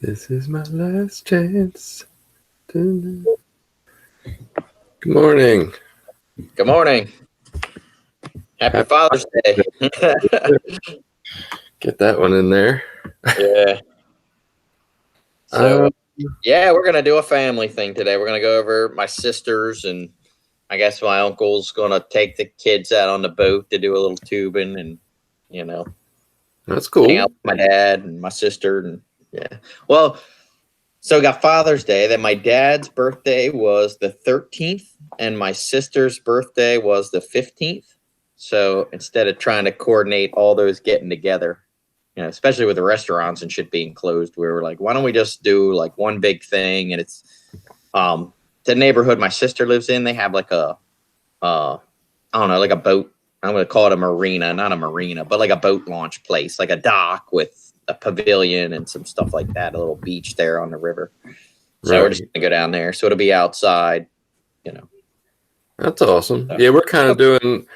This is my last chance. Good morning. Good morning. Happy Father's Day. Get that one in there. Yeah. So, we're going to do a family thing today. We're going to go over my sisters, and I guess my uncle's going to take the kids out on the boat to do a little tubing, and, that's cool. Hang out with my dad and my sister. And yeah. Well, so we got Father's Day. Then my dad's birthday was the 13th, and my sister's birthday was the 15th. So instead of trying to coordinate all those getting together, especially with the restaurants and shit being closed, we were like, why don't we just do like one big thing? And it's the neighborhood my sister lives in. They have like a like a boat. I'm going to call it a marina, not a marina, but like a boat launch place, like a dock with a pavilion and some stuff like that, a little beach there on the river. So we're just going to go down there. So it'll be outside, That's awesome. So, yeah, we're kind of doing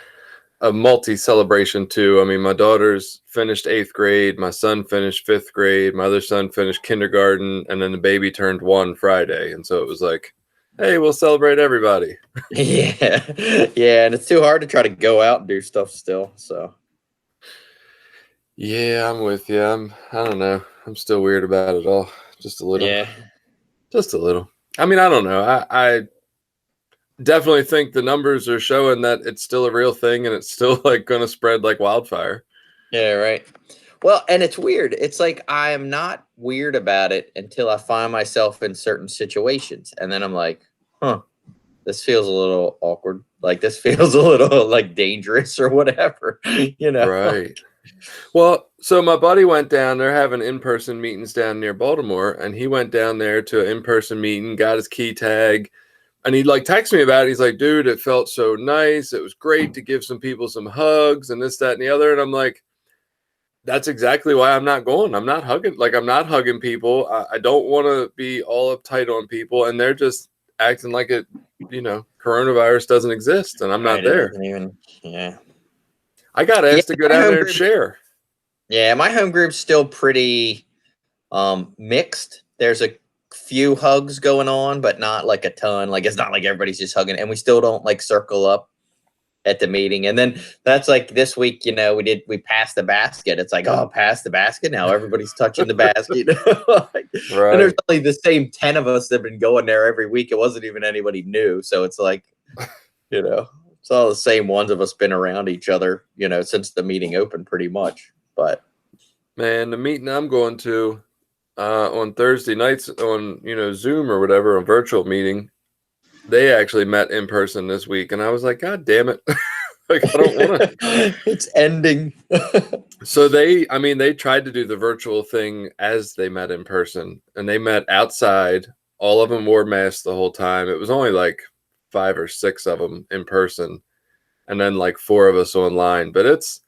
a multi-celebration too. I mean, my daughter's finished 8th grade. My son finished 5th grade. My other son finished kindergarten. And then the baby turned 1 Friday. And so it was like, hey, we'll celebrate everybody. Yeah. And it's too hard to try to go out and do stuff still. So. Yeah, I'm with you. I don't know. I'm still weird about it all. Just a little. Yeah. Just a little. I mean, I don't know. I definitely think the numbers are showing that it's still a real thing and it's still like going to spread like wildfire. Yeah, right. Well, and it's weird. It's like I am not weird about it until I find myself in certain situations. And then I'm like, this feels a little awkward. Like this feels a little like dangerous or whatever, Right. Well, so my buddy went down there having in-person meetings down near Baltimore, and he went down there to an in-person meeting, got his key tag, and he like texted me about it. He's like, dude, it felt so nice. It was great to give some people some hugs and this, that, and the other. And I'm like, that's exactly why I'm not going. I'm not hugging people. I don't want to be all uptight on people, and they're just acting like it, coronavirus doesn't exist, and I'm not there. I got asked to go down there and share. Yeah, my home group's still pretty mixed. There's a few hugs going on, but not like a ton. Like it's not like everybody's just hugging, and we still don't like circle up at the meeting. And then that's like this week, we passed the basket. It's like, pass the basket now. Everybody's touching the basket. Right. And there's only the same 10 of us that have been going there every week. It wasn't even anybody new. So it's like, it's all the same ones of us been around each other, since the meeting opened pretty much. But man, the meeting I'm going to on Thursday nights on, Zoom or whatever, a virtual meeting, they actually met in person this week. And I was like, God damn it. Like, I don't want to. It's ending. So they tried to do the virtual thing as they met in person, and they met outside. All of them wore masks the whole time. It was only like 5 or 6 of them in person, and then like 4 of us online. But it's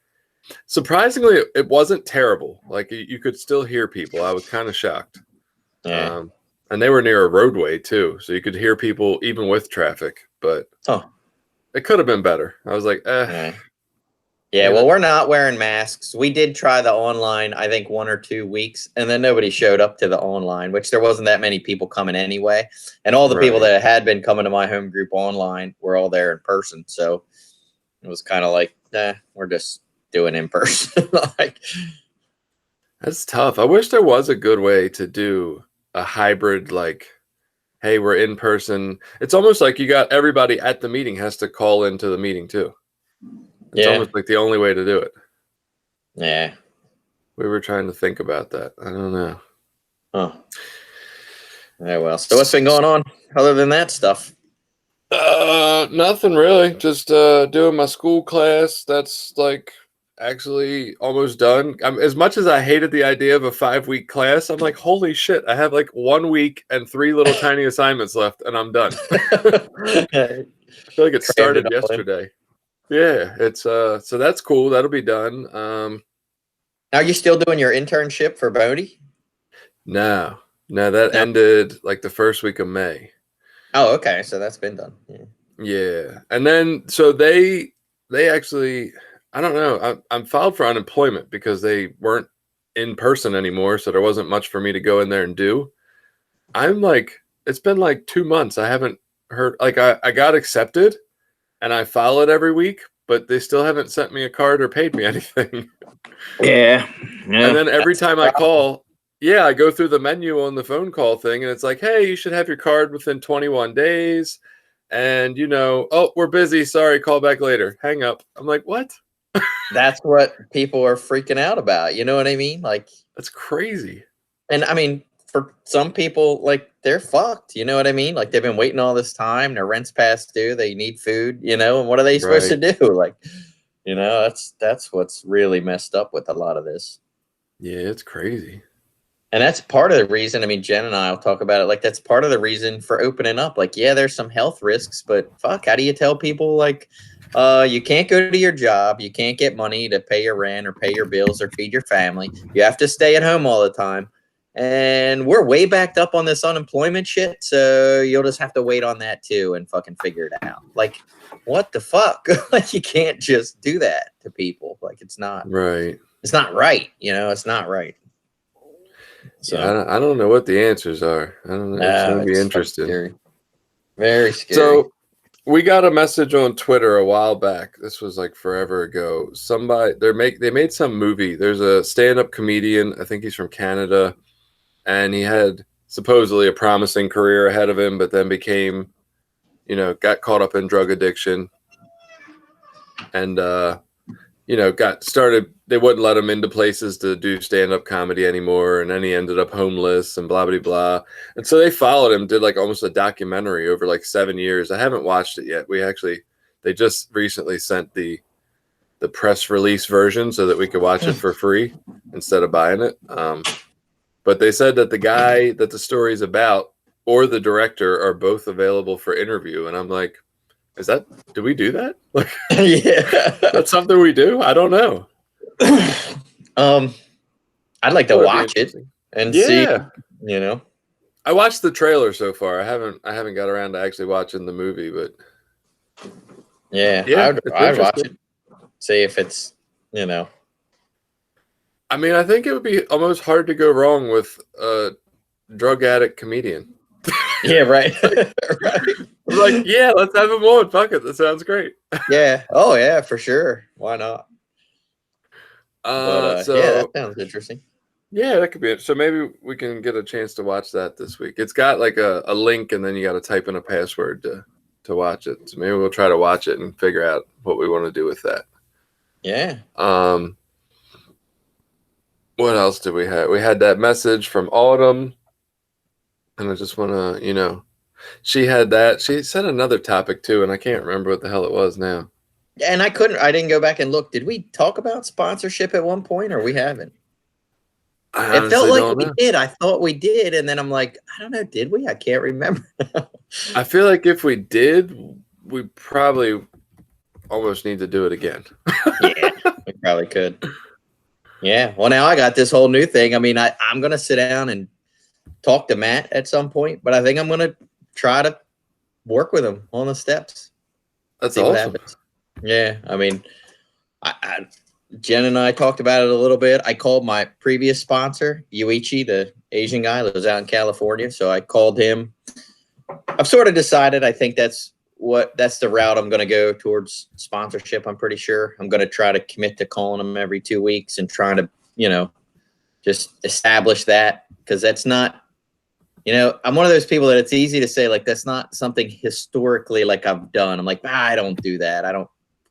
surprisingly, it wasn't terrible. Like you could still hear people. I was kind of shocked. Yeah. And they were near a roadway too, so you could hear people even with traffic. But it could have been better. I was like, Yeah, well, we're not wearing masks. We did try the online, I think 1 or 2 weeks, and then nobody showed up to the online, which there wasn't that many people coming anyway. And all the people that had been coming to my home group online were all there in person. So it was kind of like, we're just doing in person. That's tough. I wish there was a good way to do a hybrid, like, hey, we're in person. It's almost like you got everybody at the meeting has to call into the meeting too. It's almost like the only way to do it. Yeah. We were trying to think about that. I don't know. Yeah, well, so what's been going on other than that stuff? Nothing really. Just doing my school class. That's like actually almost done. As much as I hated the idea of a 5-week class, I'm like, holy shit, I have like 1 week and 3 little tiny assignments left, and I'm done. I feel like it started yesterday. Yeah, it's so that's cool. That'll be done. Are you still doing your internship for Bodhi? No, that ended like the first week of May. Oh, okay. So that's been done. Yeah. And then so they actually, I don't know. I'm filed for unemployment because they weren't in person anymore, so there wasn't much for me to go in there and do. I'm like, it's been like 2 months. I haven't heard, like, I got accepted and I file it every week, but they still haven't sent me a card or paid me anything. Yeah. And then every time I call, I go through the menu on the phone call thing, and it's like, hey, you should have your card within 21 days. And, oh, we're busy. Sorry, call back later. Hang up. I'm like, what? That's what people are freaking out about. You know what I mean? Like, that's crazy. And I mean, for some people, like, they're fucked. You know what I mean? Like, they've been waiting all this time. Their rent's past due. They need food, and what are they supposed to do? Like, that's what's really messed up with a lot of this. Yeah, it's crazy. And that's part of the reason. I mean, Jen and I will talk about it. Like, that's part of the reason for opening up. Like, yeah, there's some health risks, but fuck, how do you tell people, like, you can't go to your job, you can't get money to pay your rent or pay your bills or feed your family, you have to stay at home all the time, and we're way backed up on this unemployment shit, so you'll just have to wait on that too and fucking figure it out. Like, what the fuck? Like, you can't just do that to people. Like, it's not right. It's not right. It's not right. So yeah, I don't know what the answers are. I don't know. It's going to be interesting. Scary. Very scary. So we got a message on Twitter a while back. This was like forever ago. Somebody they made some movie. There's a stand-up comedian. I think he's from Canada, and he had supposedly a promising career ahead of him, but then became, got caught up in drug addiction, and got started. They wouldn't let him into places to do stand-up comedy anymore, and then he ended up homeless and blah blah blah. And so they followed him, did like almost a documentary over like 7 years. I haven't watched it yet. They just recently sent the press release version so that we could watch it for free instead of buying it. But they said that the guy that the story's about or the director are both available for interview, and I'm like, do we do that? Like, yeah, that's something we do. I don't know. I'd like to watch it and see. I watched the trailer so far. I haven't got around to actually watching the movie, but I'd watch it. See if it's I mean, I think it would be almost hard to go wrong with a drug addict comedian. Yeah, right. Right. Like, yeah, let's have him on. Fuck it. That sounds great. Yeah. Oh, yeah, for sure. Why not? So that sounds interesting. Yeah, that could be it. So maybe we can get a chance to watch that this week. It's got like a link, and then you got to type in a password to watch it. So maybe we'll try to watch it and figure out what we want to do with that. Yeah. What else did we have? We had that message from Autumn, and I just want to, she had that. She said another topic too, and I can't remember what the hell it was now. And I didn't go back and look. Did we talk about sponsorship at one point, or we haven't? It felt like we did. I thought we did, and then I'm like, I don't know. Did we? I can't remember. I feel like if we did, we probably almost need to do it again. Yeah, we probably could. Yeah. Well, now I got this whole new thing. I mean, I'm going to sit down and talk to Matt at some point, but I think I'm going to try to work with him on the steps. That's awesome. Yeah. I mean, Jen and I talked about it a little bit. I called my previous sponsor, Yuichi, the Asian guy, lives out in California. So I called him. I've sort of decided I think that's the route I'm going to go towards sponsorship. I'm pretty sure I'm going to try to commit to calling him every 2 weeks and trying to, just establish that, because that's not, I'm one of those people that it's easy to say, like, that's not something historically like I've done. I'm like, I don't do that. I don't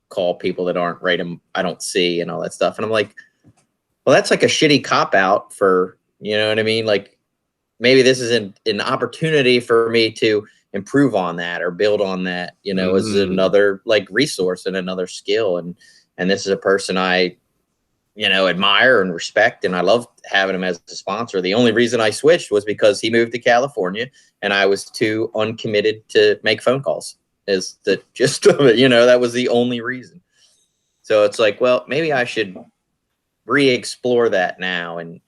call people that aren't right. I don't see and all that stuff. And I'm like, well, that's like a shitty cop out for, you know what I mean? Like, maybe this is an opportunity for me to improve on that or build on that, as another like resource and another skill. And this is a person I, admire and respect. And I love having him as a sponsor. The only reason I switched was because he moved to California and I was too uncommitted to make phone calls. Is the gist of it, that was the only reason. So it's like, well, maybe I should re-explore that now and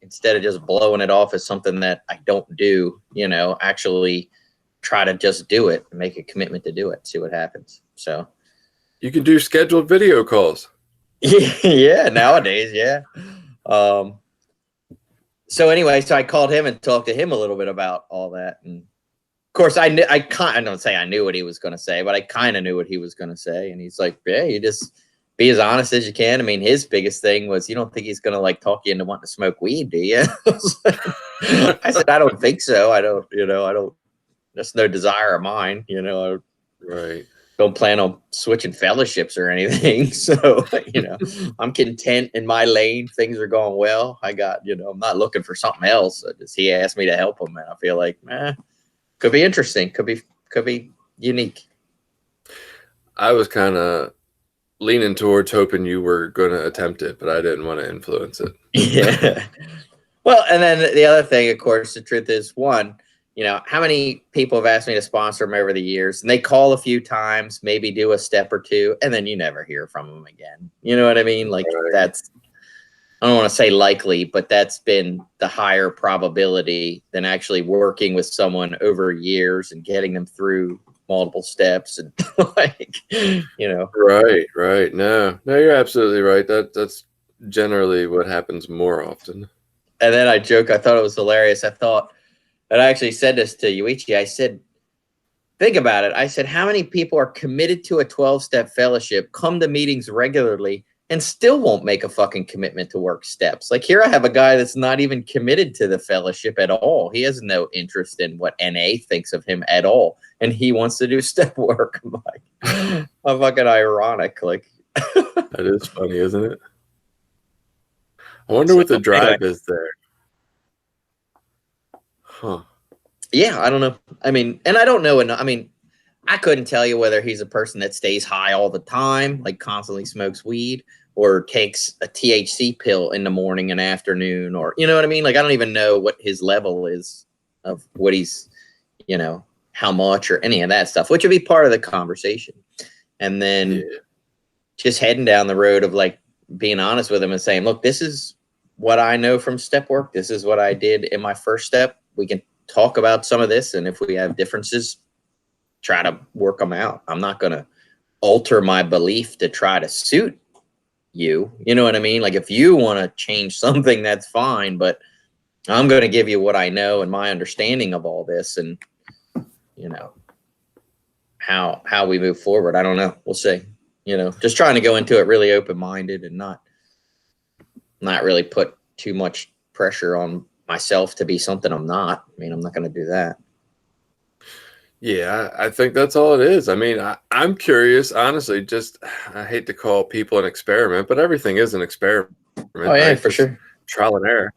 instead of just blowing it off as something that I don't do, actually try to just do it and make a commitment to do it, see what happens. So you can do scheduled video calls. Yeah, nowadays, yeah. So anyway, so I called him and talked to him a little bit about all that. And of course, I don't say I knew what he was going to say, but I kind of knew what he was going to say. And he's like, yeah, you just be as honest as you can. I mean, his biggest thing was, you don't think he's going to like talk you into wanting to smoke weed, do you? I said, I don't think so. I don't, that's no desire of mine. Right. Don't plan on switching fellowships or anything. So, I'm content in my lane. Things are going well. I got, I'm not looking for something else. He asked me to help him, and I feel like, could be interesting. Could be unique. I was kind of leaning towards hoping you were going to attempt it, but I didn't want to influence it. Yeah. Well, and then the other thing, of course, the truth is, one, how many people have asked me to sponsor them over the years, and they call a few times, maybe do a step or two, and then you never hear from them again. You know what I mean? Like that's, I don't want to say likely, but that's been the higher probability than actually working with someone over years and getting them through multiple steps and Right. No, you're absolutely right. That's generally what happens more often. And then I joke, I thought it was hilarious. I thought, and I actually said this to Yuichi. I said, think about it. I said, how many people are committed to a 12-step fellowship, come to meetings regularly, and still won't make a fucking commitment to work steps? Like, here I have a guy that's not even committed to the fellowship at all. He has no interest in what NA thinks of him at all. And he wants to do step work. I'm like, how fucking ironic. Like, that is funny, isn't it? I wonder what the drive is there. Huh. Yeah, I don't know. I mean, and I don't know. I mean, I couldn't tell you whether he's a person that stays high all the time, like constantly smokes weed, or takes a THC pill in the morning and afternoon, or, you know what I mean? Like, I don't even know what his level is of what he's, how much or any of that stuff, which would be part of the conversation. And then just heading down the road of like being honest with him and saying, look, this is what I know from step work. This is what I did in my first step. We can talk about some of this. And if we have differences, try to work them out. I'm not going to alter my belief to try to suit you. You know what I mean? Like, if you want to change something, that's fine. But I'm going to give you what I know and my understanding of all this, and, how we move forward. I don't know. We'll see. Just trying to go into it really open-minded and not really put too much pressure on myself to be something I'm not. I mean, I'm not going to do that. Yeah, I think that's all it is. I mean, I'm curious, honestly. Just, I hate to call people an experiment, but everything is an experiment. Oh yeah, right? For sure. Trial and error.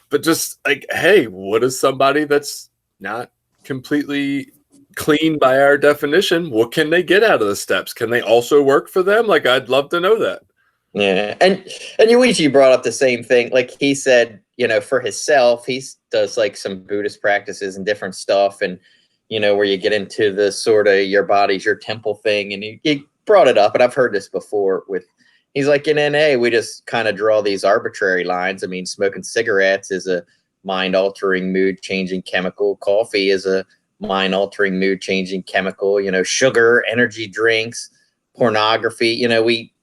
But just like, hey, what is somebody that's not completely clean by our definition? What can they get out of the steps? Can they also work for them? Like, I'd love to know that. Yeah, and Yuichi brought up the same thing. Like, he said, for himself, he does like some Buddhist practices and different stuff, and where you get into the sort of your body's your temple thing. And he brought it up, and I've heard this before he's like, in NA, we just kind of draw these arbitrary lines. I mean, smoking cigarettes is a mind-altering, mood-changing chemical. Coffee is a mind-altering, mood-changing chemical. Sugar, energy drinks, pornography.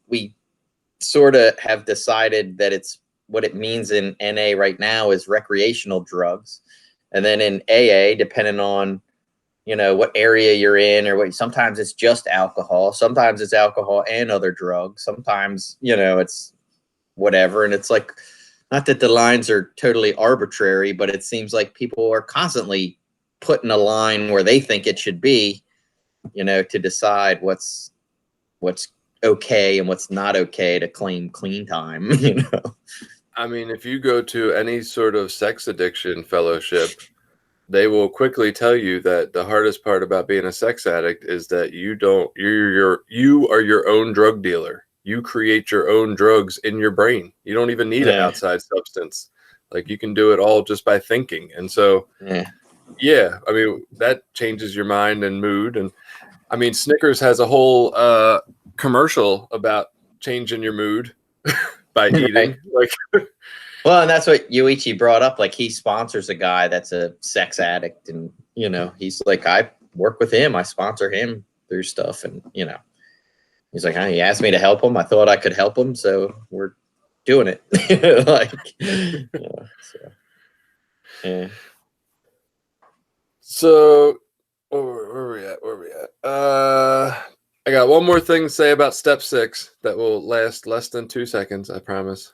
We sort of have decided that it's what it means in NA right now is recreational drugs. And then in AA, depending on, what area you're in, or sometimes it's just alcohol. Sometimes it's alcohol and other drugs. Sometimes, it's whatever. And it's like, not that the lines are totally arbitrary, but it seems like people are constantly putting a line where they think it should be, to decide what's okay and what's not okay to claim clean time. I mean, if you go to any sort of sex addiction fellowship, they will quickly tell you that the hardest part about being a sex addict is that you are your own drug dealer. You create your own drugs in your brain. You don't even need an outside substance. Like, you can do it all just by thinking. And so, yeah, I mean, that changes your mind and mood. And I mean, Snickers has a whole commercial about changing your mood by eating. Like, well, and that's what Yuichi brought up. Like, he sponsors a guy that's a sex addict, and he's like, I work with him, I sponsor him through stuff, and he's like, he asked me to help him. I thought I could help him, so we're doing it. Like, so. Yeah. So where are we at? Where are we at? I got one more thing to say about step 6 that will last less than 2 seconds, I promise.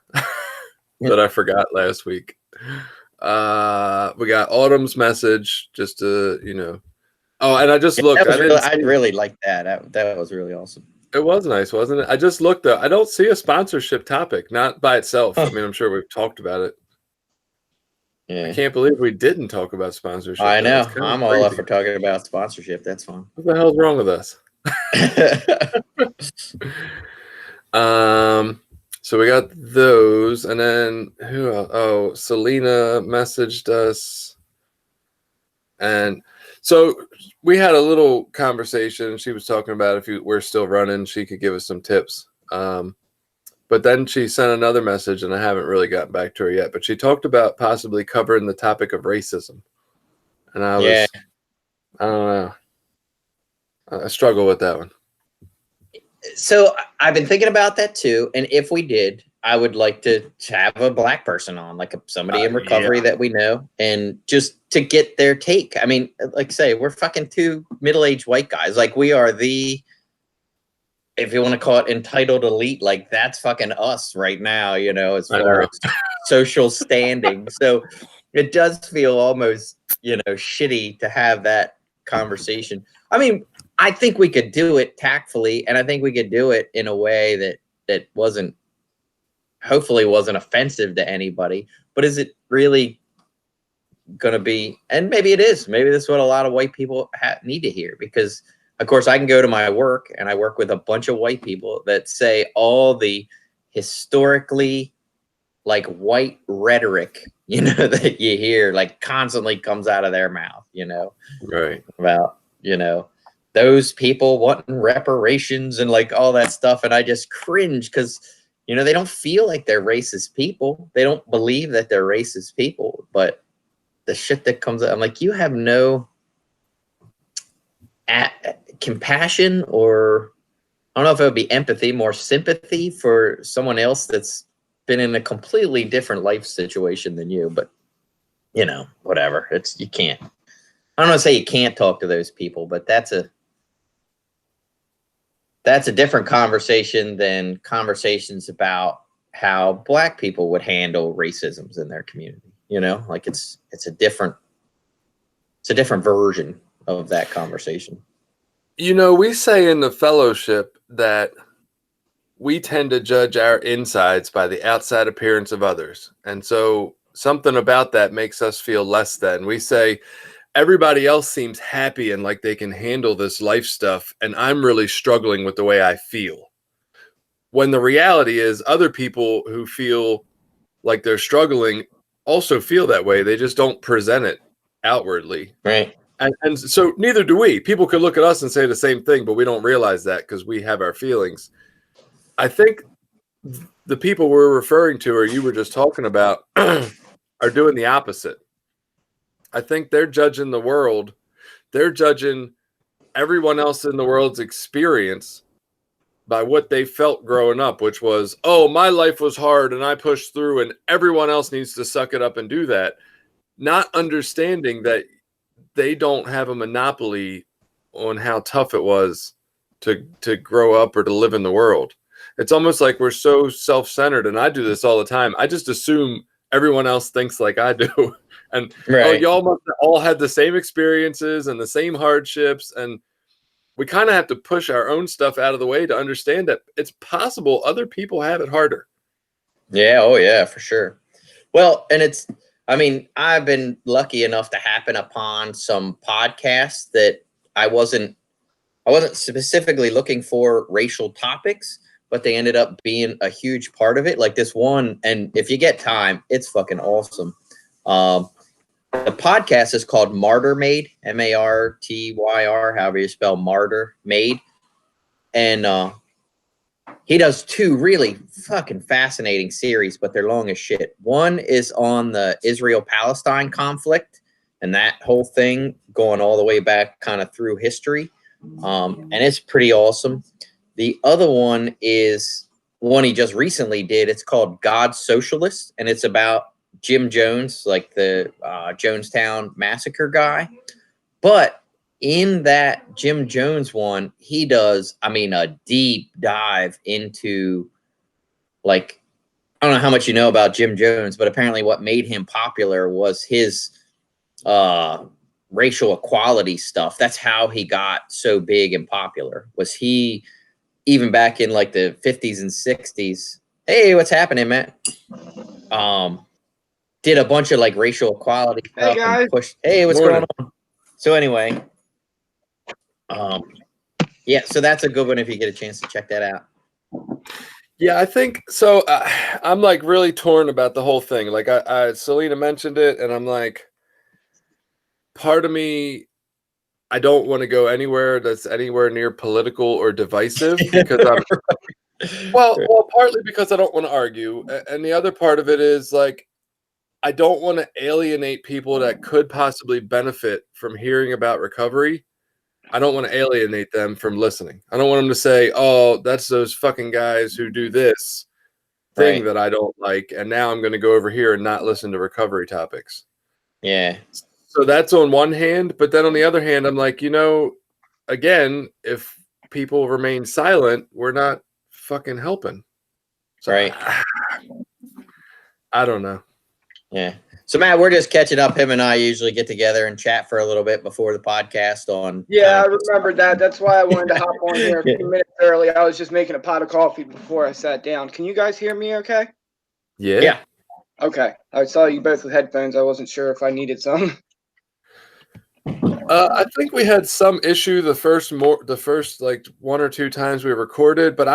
That I forgot last week. We got Autumn's message, just to, you know. Oh, and I just looked. I really liked that. That was really awesome. It was nice, wasn't it? I just looked though. I don't see a sponsorship topic, not by itself. I mean, I'm sure we've talked about it. Yeah. I can't believe we didn't talk about sponsorship. I though. know. I'm all up for talking about sponsorship. That's fine. What the hell's wrong with us? So we got those, and then who else? Oh, Selena messaged us, and so we had a little conversation. She was talking about if we're still running, she could give us some tips. But then she sent another message, and I haven't really gotten back to her yet. But she talked about possibly covering the topic of racism, and I don't know. I struggle with that one. So I've been thinking about that too. And if we did, I would like to have a black person on, like somebody in recovery that we know, and just to get their take. I mean, like say, we're fucking 2 middle-aged white guys. Like we are the, if you want to call it entitled elite, like that's fucking us right now, you know, as far as social standing. So it does feel almost, you know, shitty to have that conversation. I mean, I think we could do it tactfully, and I think we could do it in a way that hopefully wasn't offensive to anybody. But is it really going to be? And maybe it is. Maybe that's what a lot of white people need to hear, because, of course, I can go to my work, and I work with a bunch of white people that say all the historically, like, white rhetoric, you know, that you hear, like, constantly comes out of their mouth, you know, right? About, you know, those people wanting reparations and like all that stuff. And I just cringe because, you know, they don't feel like they're racist people. They don't believe that they're racist people. But the shit that comes out, I'm like, you have no compassion, or I don't know if it would be empathy, more sympathy for someone else that's been in a completely different life situation than you. But, you know, whatever. You can't. I don't want to say you can't talk to those people, but that's a different conversation than conversations about how black people would handle racisms in their community. You know, like it's a different version of that conversation. You know, we say in the fellowship that we tend to judge our insides by the outside appearance of others. And so something about that makes us feel less than. We say, everybody else seems happy and like they can handle this life stuff, and I'm really struggling with the way I feel. When the reality is other people who feel like they're struggling also feel that way. They just don't present it outwardly. Right. And so neither do we. People could look at us and say the same thing, but we don't realize that because we have our feelings. I think the people we're referring to, or you were just talking about, are doing the opposite. I think they're judging the world. They're judging everyone else in the world's experience by what they felt growing up, which was, oh, my life was hard and I pushed through and everyone else needs to suck it up and do that. Not understanding that they don't have a monopoly on how tough it was to grow up or to live in the world. It's almost like we're so self-centered, and I do this all the time. I just assume everyone else thinks like I do. And right. Oh, y'all must have all had the same experiences and the same hardships, and we kind of have to push our own stuff out of the way to understand that it's possible other people have it harder. Yeah. Oh, yeah, for sure. Well, and I mean, I've been lucky enough to happen upon some podcasts that I wasn't specifically looking for racial topics, but they ended up being a huge part of it. Like this one, and if you get time, it's fucking awesome. The podcast is called Martyr Made, MARTYR, however you spell Martyr Made. And he does 2 really fucking fascinating series, but they're long as shit. One is on the Israel-Palestine conflict and that whole thing going all the way back kind of through history. And it's pretty awesome. The other one is one he just recently did. It's called God's Socialist, and it's about Jim Jones, like the Jonestown Massacre guy. But in that Jim Jones one, he does, I mean, a deep dive into, like, I don't know how much you know about Jim Jones, but apparently what made him popular was his racial equality stuff. That's how he got so big and popular. Was he, even back in like the 50s and 60s? Hey, what's happening, Matt? Did a bunch of like racial equality Hey, stuff guys. and pushed. Hey, what's Morning. going on? So anyway, yeah, so that's a good one if you get a chance to check that out. Yeah, I think so. I'm like really torn about the whole thing. Like Selena mentioned it, and I'm like, part of me, I don't want to go anywhere that's anywhere near political or divisive because I'm well, partly because I don't want to argue, and the other part of it is like I don't want to alienate people that could possibly benefit from hearing about recovery. I don't want to alienate them from listening. I don't want them to say, "Oh, that's those fucking guys who do this thing that I don't like, and now I'm going to go over here and not listen to recovery topics." Yeah. So that's on one hand, but then on the other hand, I'm like, again, if people remain silent, we're not fucking helping. So Right. I don't know. Yeah. So Matt, we're just catching up. Him and I usually get together and chat for a little bit before the podcast on. Yeah, I remembered that. That's why I wanted to hop on here a few minutes early. I was just making a pot of coffee before I sat down. Can you guys hear me okay? Yeah. Okay. I saw you both with headphones. I wasn't sure if I needed some. I think we had some issue the first like one or two times we recorded, but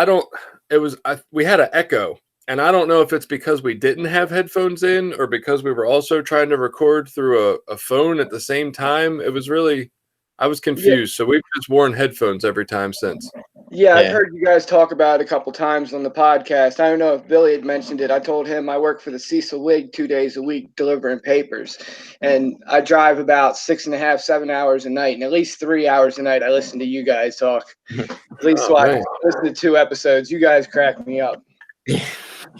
we had an echo. And I don't know if it's because we didn't have headphones in or because we were also trying to record through a phone at the same time. I was confused. So we've just worn headphones every time since. Yeah, I've heard you guys talk about it a couple times on the podcast. I don't know if Billy had mentioned it. I told him I work for the Cecil League 2 days a week delivering papers. And I drive about 6.5, 7 hours a night. And at least 3 hours a night I listen to you guys talk. At least I listen to 2 episodes. You guys crack me up.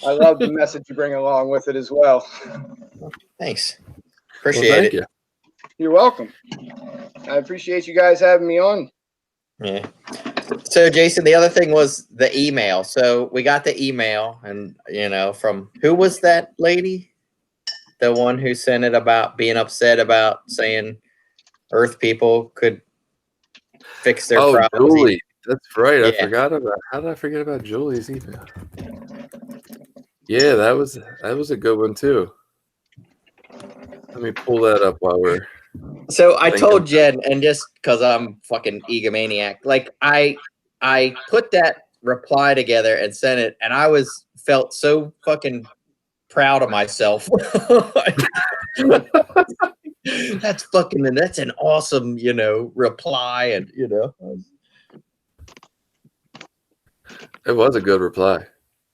I love the message you bring along with it as well. Thanks. Appreciate it. You. You're welcome. I appreciate you guys having me on. Yeah. So Jason, the other thing was the email. So we got the email, and from who was that lady? The one who sent it about being upset about saying Earth people could fix their problems. Julie. That's right. Yeah. I forgot about. How did I forget about Julie's email? Yeah, that was a good one too. Let me pull that up while we're. So I told Jen, and just because I'm fucking egomaniac, like I put that reply together and sent it, and I felt so fucking proud of myself. That's an awesome, reply, and It was a good reply.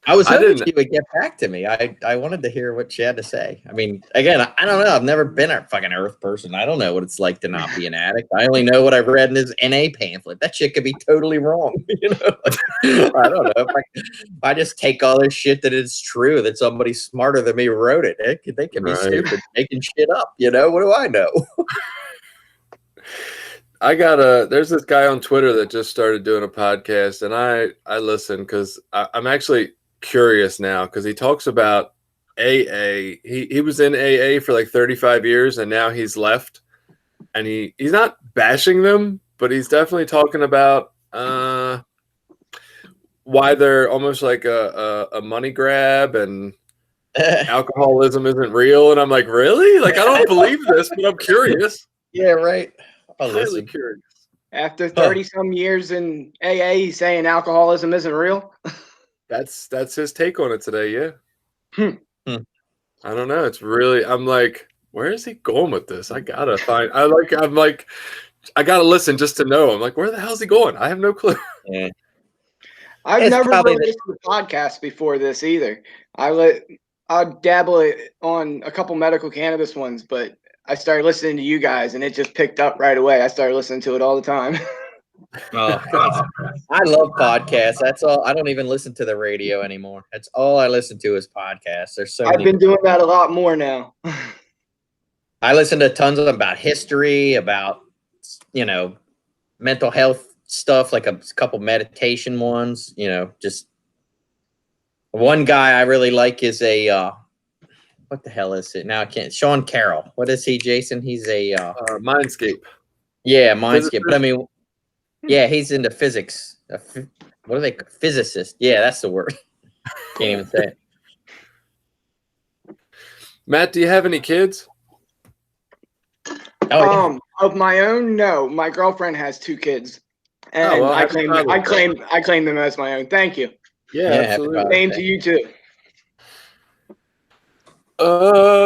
I was hoping she would get back to me. I wanted to hear what she had to say. I mean, again, I don't know. I've never been a fucking Earth person. I don't know what it's like to not be an addict. I only know what I read in his NA pamphlet. That shit could be totally wrong. I don't know. If I just take all this shit that it's true, that somebody smarter than me wrote it. They could be stupid, making shit up. What do I know? There's this guy on Twitter that just started doing a podcast, and I listen because I'm actually curious now because he talks about AA. He was in AA for like 35 years, and now he's left, and he's not bashing them, but he's definitely talking about why they're almost like a money grab and alcoholism isn't real. And I'm like, really? Like, I don't believe this, but I'm curious. Yeah, right. Highly curious. After 30-some years in AA, he's saying alcoholism isn't real. That's his take on it today. Yeah. I don't know. It's really. I'm like, where is he going with this? I gotta find. I gotta listen just to know. I'm like, where the hell's he going? I have no clue. Yeah. I've never listened to the podcast before this either. I dabble on a couple medical cannabis ones, but I started listening to you guys, and it just picked up right away. I started listening to it all the time. Oh, thanks. I love podcasts. That's all. I don't even listen to the radio anymore. That's all I listen to is podcasts. There's so I've many. been doing that a lot more now. I listen to tons of them about history, about, mental health stuff, like a couple meditation ones, just one guy I really like is what the hell is it? Now I can't. Sean Carroll. What is he, Jason? He's a Mindscape. yeah, Mindscape. Physicist? But I mean, yeah, he's into physics. What are they? Physicist. Yeah, that's the word. Can't even say it. Matt, do you have any kids? Oh, yeah. Of my own, no. My girlfriend has 2 kids, and Oh, well, I happy Father's Day. claim them as my own. Thank you. Yeah, Yeah, absolutely. happy Same to you too.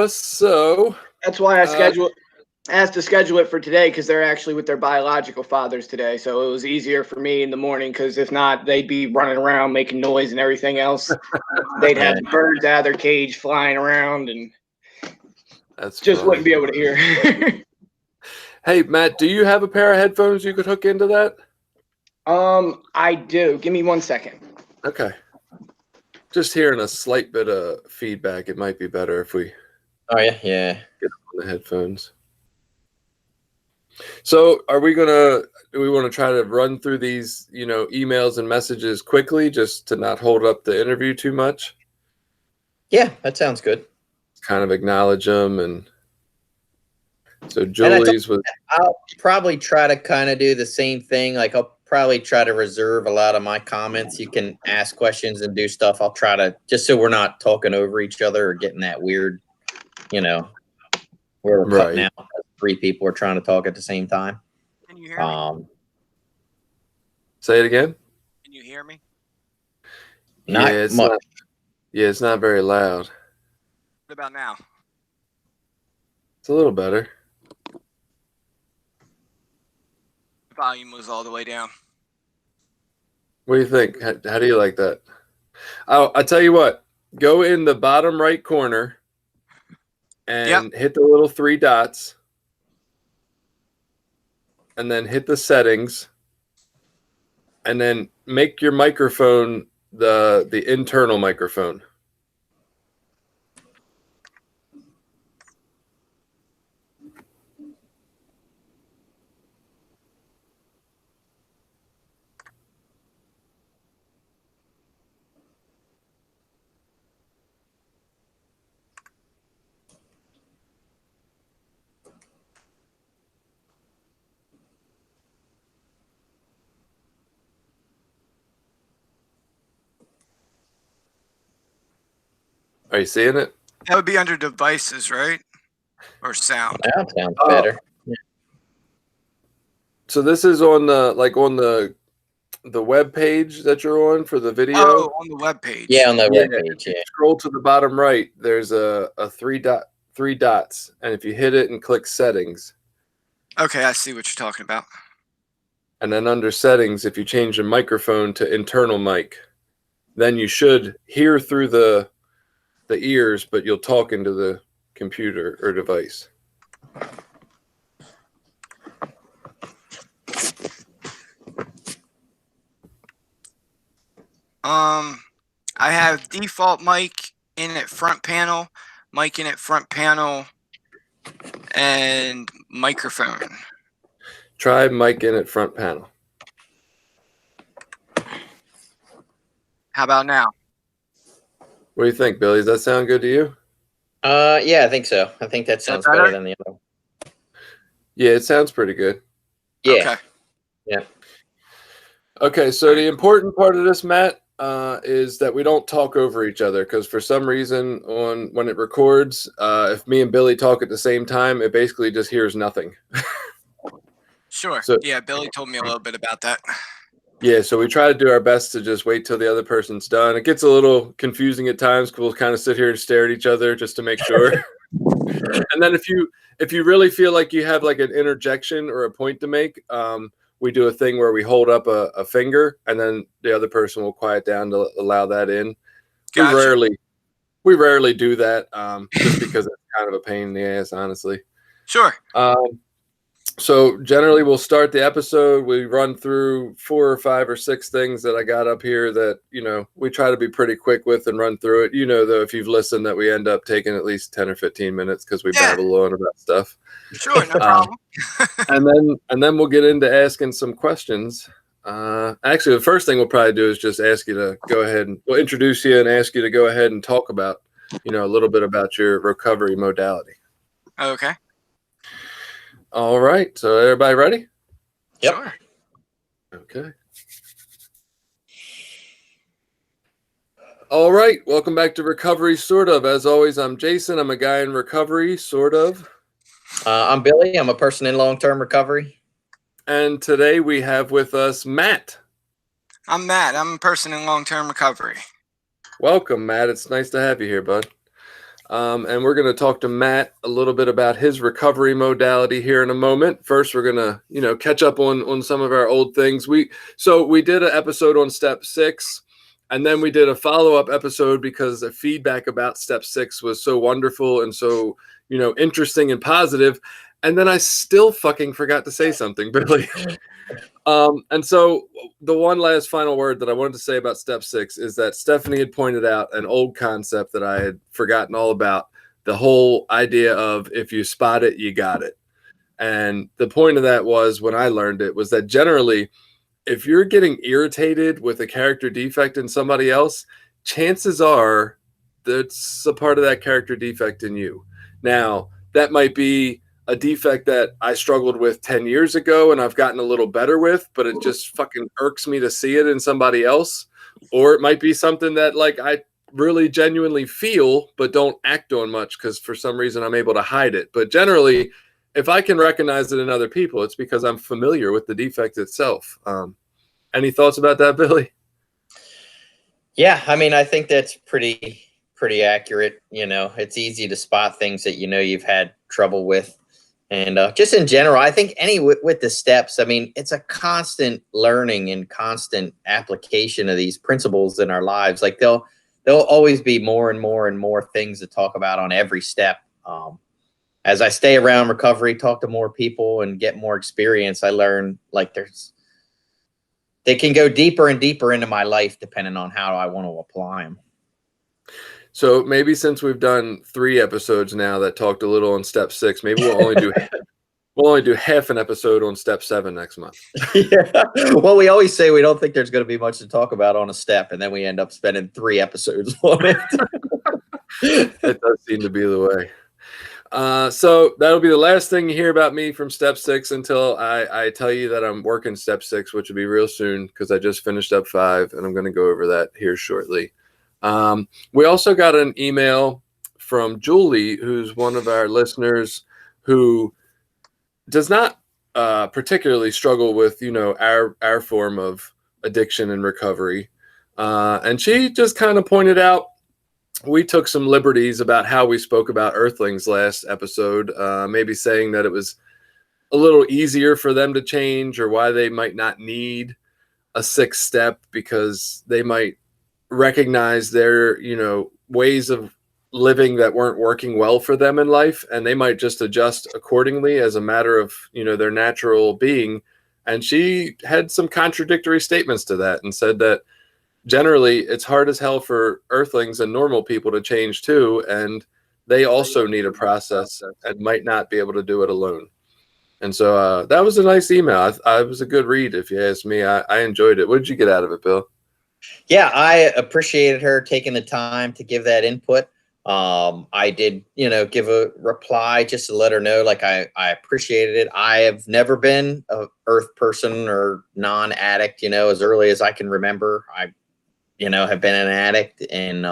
So That's why I asked to schedule it for today, because they're actually with their biological fathers today. So it was easier for me in the morning, because if not, they'd be running around making noise and everything else. They'd have birds out of their cage flying around, and that's just funny. wouldn't be able to hear. Hey, Matt, do you have a pair of headphones you could hook into that? I do. Give me 1 second. Okay. Just hearing a slight bit of feedback. It might be better if we Oh, yeah. get on the headphones. So do we want to try to run through these, emails and messages quickly just to not hold up the interview too much? Yeah, that sounds good. Kind of acknowledge them. And so Julie's was... I'll probably try to kind of do the same thing. Like I'll probably try to reserve a lot of my comments. You can ask questions and do stuff. I'll try to, just so we're not talking over each other or getting that weird, where we're cutting out. 3 people are trying to talk at the same time. Can you hear me? Say it again. Can you hear me? Not much. It's not very loud. What about now? It's a little better. The volume was all the way down. What do you think? How do you like that? I tell you what, go in the bottom right corner and hit the little 3 dots, and then hit the settings, and then make your microphone the internal microphone. Are you seeing it? That would be under devices, right? Or sound. That sounds better. So this is on the web page that you're on for the video. Oh, on the web page. Yeah, on the web page. Yeah. Scroll to the bottom right. There's a 3 dots, and if you hit it and click settings, Okay, I see what you're talking about. and then under settings, if you change the microphone to internal mic, then you should hear through the ears, but you'll talk into the computer or device. I have default mic in at front panel, mic in at front panel, and microphone. Try mic in at front panel. How about now? What do you think, Billy? Does that sound good to you? Yeah, I think so. I think that sounds better than the other one. Yeah, it sounds pretty good. Yeah. Okay. Yeah. Okay, so the important part of this, Matt, is that we don't talk over each other, because for some reason when it records, if me and Billy talk at the same time, it basically just hears nothing. Sure. So- Yeah, Billy told me a little bit about that. Yeah, so we try to do our best to just wait till the other person's done. It gets a little confusing at times, because we'll kind of sit here and stare at each other just to make sure. And then if you really feel like you have like an interjection or a point to make, we do a thing where we hold up a finger, and then the other person will quiet down to allow that in. Gotcha. We rarely do that, just because it's kind of a pain in the ass, honestly. Sure. So generally we'll start the episode. We run through 4 or 5 or 6 things that I got up here that, we try to be pretty quick with and run through it. Though, if you've listened, that we end up taking at least 10 or 15 minutes because we babble on about stuff. Sure, no problem. and then we'll get into asking some questions. Actually, the first thing we'll probably do is just ask you to go ahead and we'll introduce you and ask you to go ahead and talk about, a little bit about your recovery modality. Okay. All right. So everybody ready? Yep. Sure. Okay. All right. Welcome back to Recovery, Sort of. As always, I'm Jason. I'm a guy in recovery, sort of. I'm Billy. I'm a person in long-term recovery. And today we have with us Matt. I'm Matt. I'm a person in long-term recovery. Welcome, Matt. It's nice to have you here, bud. And we're going to talk to Matt a little bit about his recovery modality here in a moment. First, we're going to, catch up on some of our old things. We did an episode on step 6, and then we did a follow-up episode because the feedback about step 6 was so wonderful and so, interesting and positive. And then I still fucking forgot to say something, Billy. And so the one last final word that I wanted to say about step 6 is that Stephanie had pointed out an old concept that I had forgotten all about, the whole idea of if you spot it, you got it. And the point of that was, when I learned it, was that generally, if you're getting irritated with a character defect in somebody else, chances are that's a part of that character defect in you. Now, that might be a defect that I struggled with 10 years ago and I've gotten a little better with, but it just fucking irks me to see it in somebody else. Or it might be something that I really genuinely feel, but don't act on much because for some reason I'm able to hide it. But generally, if I can recognize it in other people, it's because I'm familiar with the defect itself. Any thoughts about that, Billy? Yeah, I think that's pretty accurate. It's easy to spot things that you've had trouble with. And just in general, I think with the steps, it's a constant learning and constant application of these principles in our lives. Like there'll always be more and more and more things to talk about on every step. As I stay around recovery, talk to more people and get more experience, I learn they can go deeper and deeper into my life depending on how I want to apply them. So maybe since we've done 3 episodes now that talked a little on step 6, maybe we'll only do half an episode on step 7 next month. Yeah. Well, we always say we don't think there's going to be much to talk about on a step, and then we end up spending 3 episodes on it. It does seem to be the way. So that'll be the last thing you hear about me from step 6 until I tell you that I'm working step 6, which will be real soon because I just finished up 5, and I'm going to go over that here shortly. We also got an email from Julie, who's one of our listeners who does not particularly struggle with, our form of addiction and recovery. And she just kind of pointed out we took some liberties about how we spoke about Earthlings last episode, maybe saying that it was a little easier for them to change or why they might not need a 6th step because they might recognize their, ways of living that weren't working well for them in life, and they might just adjust accordingly as a matter of, their natural being. And she had some contradictory statements to that and said that generally it's hard as hell for Earthlings and normal people to change too, and they also need a process and might not be able to do it alone. And so that was a nice email. I was a good read, if you ask me. I enjoyed it. What did you get out of it, Bill? Yeah, I appreciated her taking the time to give that input. I did, give a reply just to let her know, I appreciated it. I have never been a earth person or non-addict, as early as I can remember. I, have been an addict, and,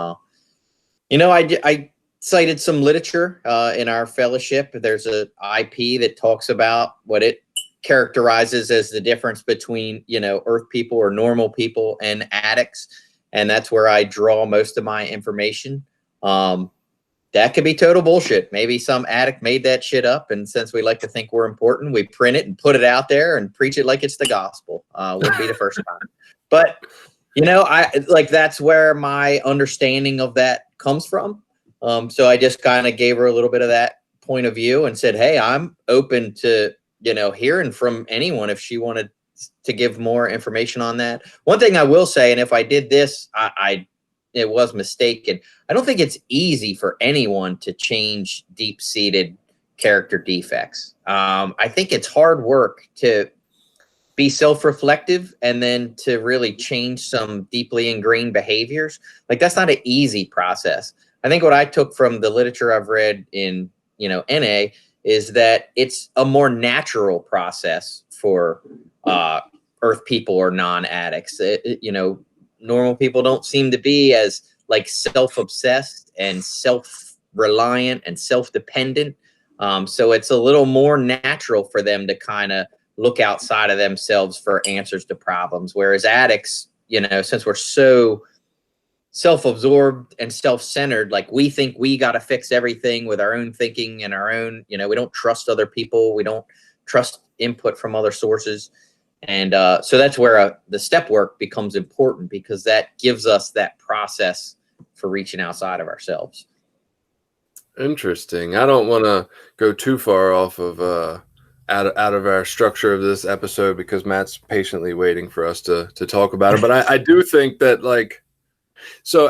I cited some literature in our fellowship. There's a IP that talks about what it characterizes as the difference between, earth people or normal people and addicts. And that's where I draw most of my information. That could be total bullshit. Maybe some addict made that shit up. And since we like to think we're important, we print it and put it out there and preach it like it's the gospel. Wouldn't be the first time. But, that's where my understanding of that comes from. So I just kind of gave her a little bit of that point of view and said, hey, I'm open to hearing from anyone if she wanted to give more information on that. One thing I will say, and if I did this, it was mistaken. I don't think it's easy for anyone to change deep-seated character defects. I think it's hard work to be self-reflective and then to really change some deeply ingrained behaviors. Like, that's not an easy process. I think what I took from the literature I've read in, NA is that it's a more natural process for earth people or non-addicts. Normal people don't seem to be as like self-obsessed and self-reliant and self-dependent. So it's a little more natural for them to kind of look outside of themselves for answers to problems. Whereas addicts, since we're so self-absorbed and self-centered, like we think we got to fix everything with our own thinking and our own, we don't trust other people. We don't trust input from other sources. And so that's where the step work becomes important, because that gives us that process for reaching outside of ourselves. Interesting. I don't want to go too far off of out of our structure of this episode, because Matt's patiently waiting for us to talk about it. But I do think that, like, so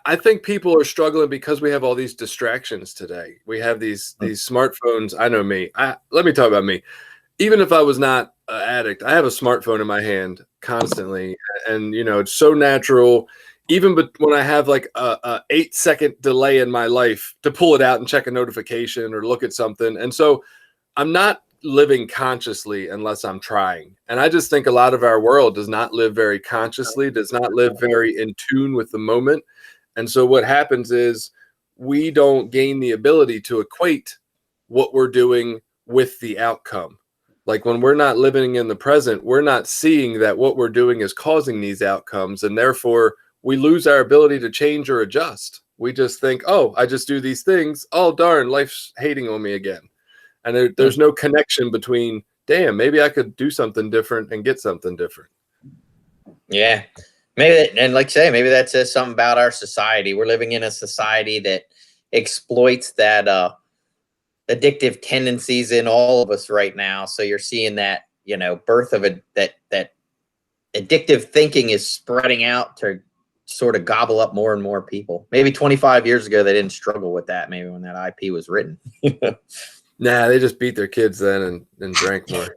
I think people are struggling because we have all these distractions today. We have these smartphones. I know me. Let me talk about me. Even if I was not an addict, I have a smartphone in my hand constantly, and it's so natural. Even when I have like a 8-second delay in my life to pull it out and check a notification or look at something, and so I'm not living consciously unless I'm trying. And I just think a lot of our world does not live very consciously, does not live very in tune with the moment. And so what happens is we don't gain the ability to equate what we're doing with the outcome. Like, when we're not living in the present, we're not seeing that what we're doing is causing these outcomes. And therefore we lose our ability to change or adjust. We just think, oh, I just do these things. Oh, darn, life's hating on me again. And there's no connection between, damn, maybe I could do something different and get something different. Yeah. Maybe, and like I say, maybe that says something about our society. We're living in a society that exploits that addictive tendencies in all of us right now. So you're seeing that, birth of that addictive thinking is spreading out to sort of gobble up more and more people. Maybe 25 years ago, they didn't struggle with that. Maybe when that IP was written. Nah, they just beat their kids then and drank more.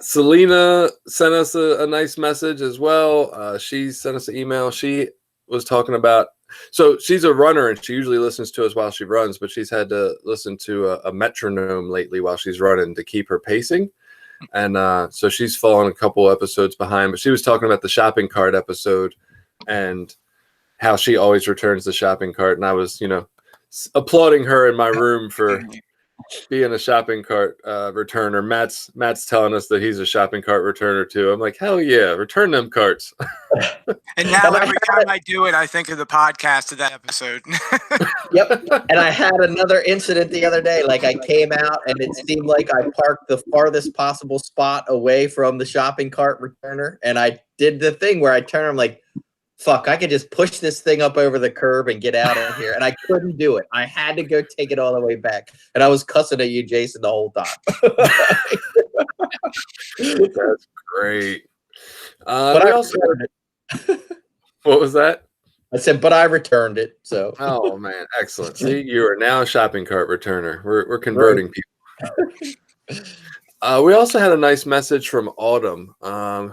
Selena sent us a nice message as well. She sent us an email. She was talking about, so she's a runner and she usually listens to us while she runs, but she's had to listen to a metronome lately while she's running to keep her pacing. And so she's fallen a couple episodes behind, but she was talking about the shopping cart episode and how she always returns the shopping cart. And I was, applauding her in my room for being a shopping cart returner. Matt's telling us that he's a shopping cart returner too. I'm like, hell yeah, return them carts. And now every time I do it, I think of the podcast of that episode. Yep. And I had another incident the other day. Like, I came out and it seemed like I parked the farthest possible spot away from the shopping cart returner. And I did the thing where I turn, I'm like, fuck, I could just push this thing up over the curb and get out of here. And I couldn't do it. I had to go take it all the way back. And I was cussing at you, Jason, the whole time. That's great. But I also returned it. What was that? I said, but I returned it. So. Oh man, excellent. See, you are now a shopping cart returner. We're converting people. We also had a nice message from Autumn,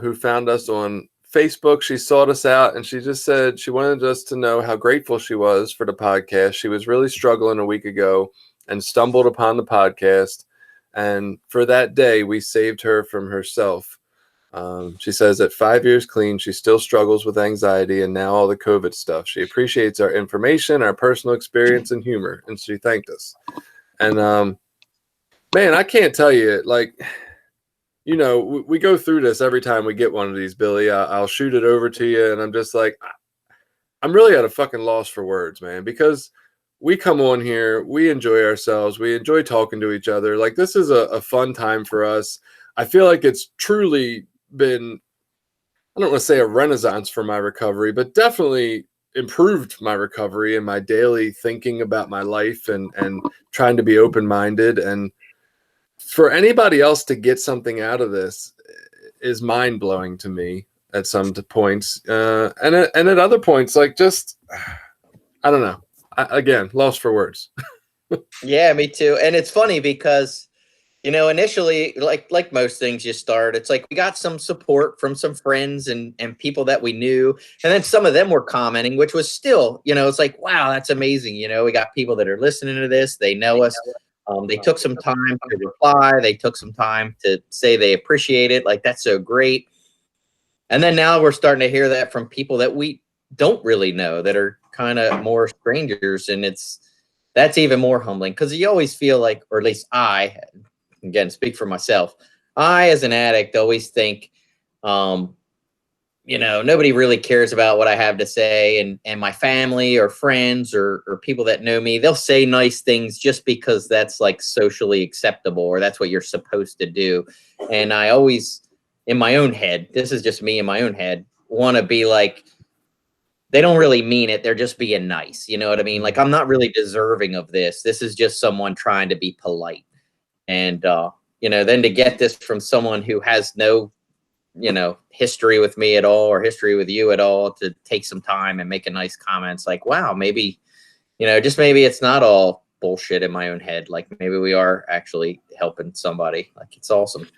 who found us on Facebook. She sought us out and she just said she wanted us to know how grateful she was for the podcast. She was really struggling a week ago and stumbled upon the podcast. And for that day, we saved her from herself. She says at 5 years clean, she still struggles with anxiety and now all the COVID stuff. She appreciates our information, our personal experience, and humor. And she thanked us. And man, I can't tell you, like, we go through this every time we get one of these, Billy. I'll shoot it over to you, and I'm just like, I'm really at a fucking loss for words, man, because we come on here, we enjoy ourselves, we enjoy talking to each other. Like, this is a fun time for us. I feel like it's truly been, I don't want to say a renaissance for my recovery, but definitely improved my recovery and my daily thinking about my life and trying to be open-minded. And for anybody else to get something out of this is mind-blowing to me at some points. And at other points, like, just, I don't know. Again, lost for words. Yeah, me too. And it's funny because, initially, like most things you start, it's like we got some support from some friends and people that we knew. And then some of them were commenting, which was still, it's like, wow, that's amazing. We got people that are listening to this. They know us. They took some time to reply. They took some time to say they appreciate it. Like, that's so great. And then now we're starting to hear that from people that we don't really know, that are kind of more strangers. And that's even more humbling, because you always feel like, or at least I, again, speak for myself, I, as an addict, always think, nobody really cares about what I have to say. And my family or friends or people that know me, they'll say nice things just because that's like socially acceptable, or that's what you're supposed to do. And I always, in my own head, this is just me in my own head, want to be like, they don't really mean it. They're just being nice. You know what I mean? Like, I'm not really deserving of this. This is just someone trying to be polite. And, then to get this from someone who has no, history with me at all, or history with you at all, to take some time and make a nice comment. It's like, wow, maybe, just maybe it's not all bullshit in my own head. Like, maybe we are actually helping somebody. Like, it's awesome.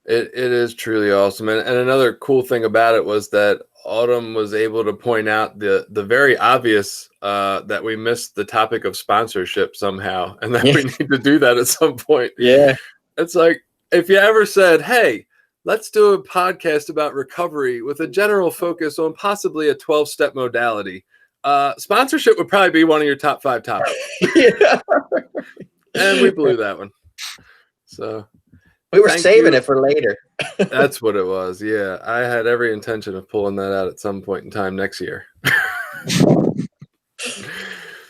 It is truly awesome. And another cool thing about it was that Autumn was able to point out the very obvious, that we missed the topic of sponsorship somehow, and that we need to do that at some point. Yeah. It's like, if you ever said, hey, let's do a podcast about recovery with a general focus on possibly a 12-step modality, sponsorship would probably be one of your top 5 topics. Yeah. And we blew that one. So we were saving it for later. That's what it was. Yeah. I had every intention of pulling that out at some point in time next year.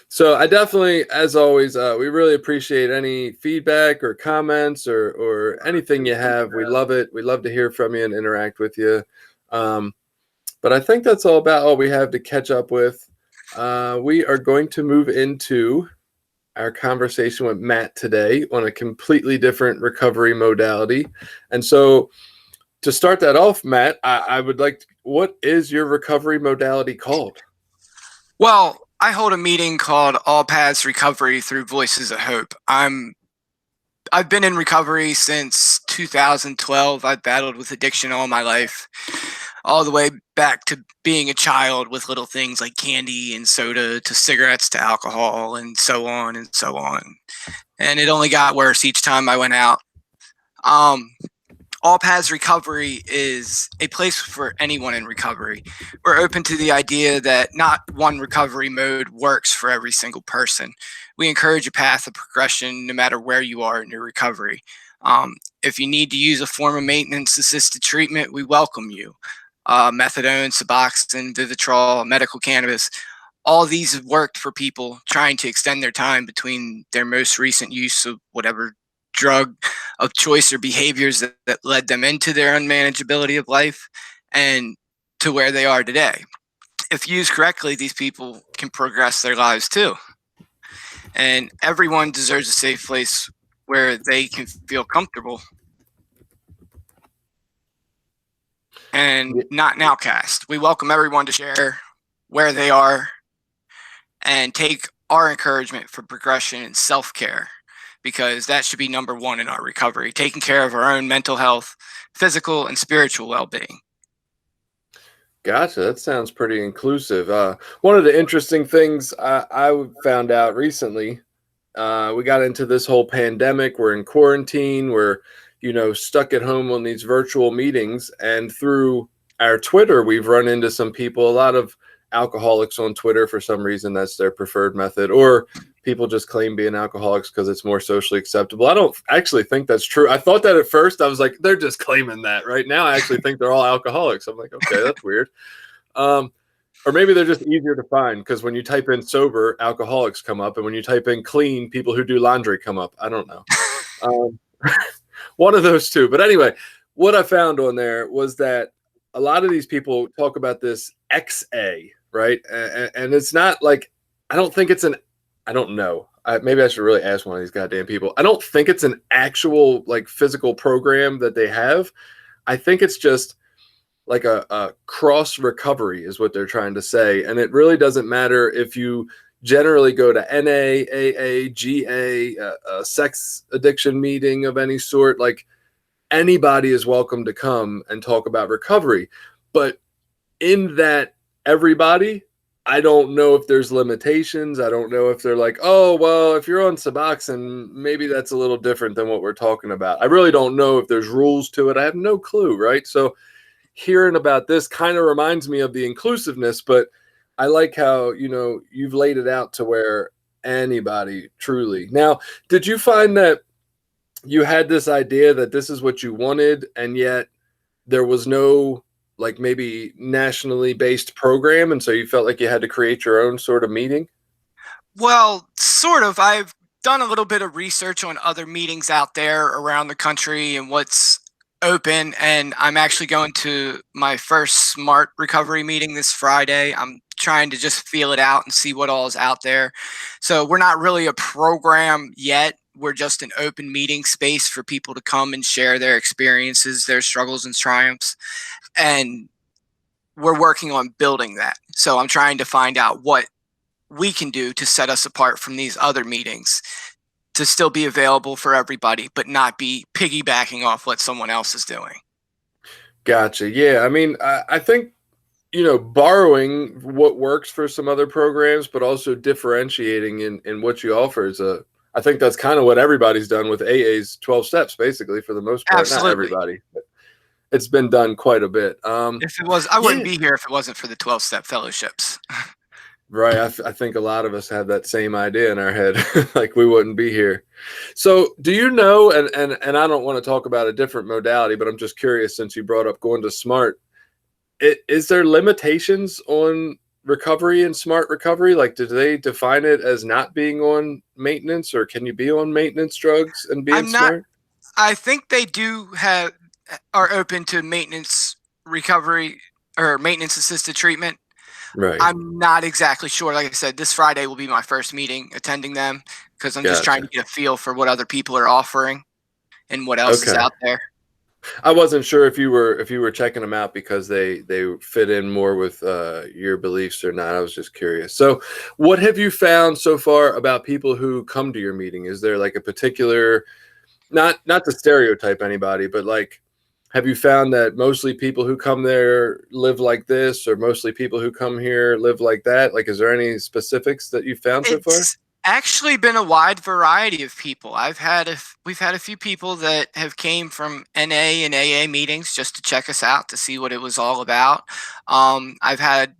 So I definitely, as always, we really appreciate any feedback or comments or anything you have. We love it. We love to hear from you and interact with you. But I think that's all we have to catch up with. We are going to move into our conversation with Matt today on a completely different recovery modality. And so to start that off, Matt, I would like what is your recovery modality called? Well, I hold a meeting called All Paths Recovery through Voices of Hope. I've been in recovery since 2012. I've battled with addiction all my life, all the way back to being a child, with little things like candy and soda to cigarettes to alcohol and so on and so on. And it only got worse each time I went out. All Paths Recovery is a place for anyone in recovery. We're open to the idea that not one recovery mode works for every single person. We encourage a path of progression no matter where you are in your recovery. If you need to use a form of maintenance-assisted treatment, we welcome you. Methadone, Suboxone, Vivitrol, medical cannabis, all these have worked for people trying to extend their time between their most recent use of whatever drug of choice or behaviors that led them into their unmanageability of life and to where they are today. If used correctly, these people can progress their lives too. And everyone deserves a safe place where they can feel comfortable and not an outcast. We welcome everyone to share where they are and take our encouragement for progression and self-care, because that should be number one in our recovery, taking care of our own mental health, physical and spiritual well-being. Gotcha. That sounds pretty inclusive. One of the interesting things I found out recently, we got into this whole pandemic. We're in quarantine. We're, stuck at home on these virtual meetings. And through our Twitter, we've run into some people, a lot of alcoholics on Twitter. For some reason, that's their preferred method, or people just claim being alcoholics because it's more socially acceptable. I don't actually think that's true. I thought that at first. I was like, they're just claiming that. Right now, I actually think they're all alcoholics. I'm like, okay, that's weird. Or maybe they're just easier to find, because when you type in sober, alcoholics come up, and when you type in clean, people who do laundry come up. I don't know. One of those two. But anyway, what I found on there was that a lot of these people talk about this XA, right? And it's not like, I don't think it's I don't know. Maybe I should really ask one of these goddamn people. I don't think it's an actual like physical program that they have. I think it's just like a cross recovery is what they're trying to say. And it really doesn't matter if you generally go to NA, AA, GA, a sex addiction meeting of any sort. Like, anybody is welcome to come and talk about recovery. But in that everybody, I don't know if there's limitations. I don't know if they're like, oh, well, if you're on Suboxone, maybe that's a little different than what we're talking about. I really don't know if there's rules to it. I have no clue, right? So hearing about this kind of reminds me of the inclusiveness, but I like how, you've laid it out to where anybody truly. Now, did you find that you had this idea that this is what you wanted, and yet there was no like maybe nationally based program, and so you felt like you had to create your own sort of meeting? Well, sort of. I've done a little bit of research on other meetings out there around the country and what's open, and I'm actually going to my first SMART recovery meeting this Friday. I'm trying to just feel it out and see what all is out there. So we're not really a program yet. We're just an open meeting space for people to come and share their experiences, their struggles and triumphs. And we're working on building that. So I'm trying to find out what we can do to set us apart from these other meetings, to still be available for everybody, but not be piggybacking off what someone else is doing. Gotcha. Yeah. I mean, I think, borrowing what works for some other programs, but also differentiating in what you offer is I think that's kind of what everybody's done with AA's 12 steps, basically, for the most part. Absolutely. Not everybody, but it's been done quite a bit. If it was, I wouldn't be here if it wasn't for the 12-step fellowships. Right. I think a lot of us have that same idea in our head, like we wouldn't be here. So do you know, and I don't want to talk about a different modality, but I'm just curious, since you brought up going to SMART, is there limitations on recovery and SMART recovery? Like, do they define it as not being on maintenance, or can you be on maintenance drugs and being SMART? I think they are open to maintenance recovery or maintenance assisted treatment. Right. I'm not exactly sure. Like I said, this Friday will be my first meeting attending them, because I'm just trying to get a feel for what other people are offering and what else is out there. I wasn't sure if you were checking them out because they fit in more with your beliefs or not. I was just curious. So what have you found so far about people who come to your meeting? Is there like a particular, not to stereotype anybody, but like, have you found that mostly people who come there live like this, or mostly people who come here live like that? Like, is there any specifics that you found so far? It's actually been a wide variety of people. We've had a few people that have came from NA and AA meetings just to check us out, to see what it was all about. I've had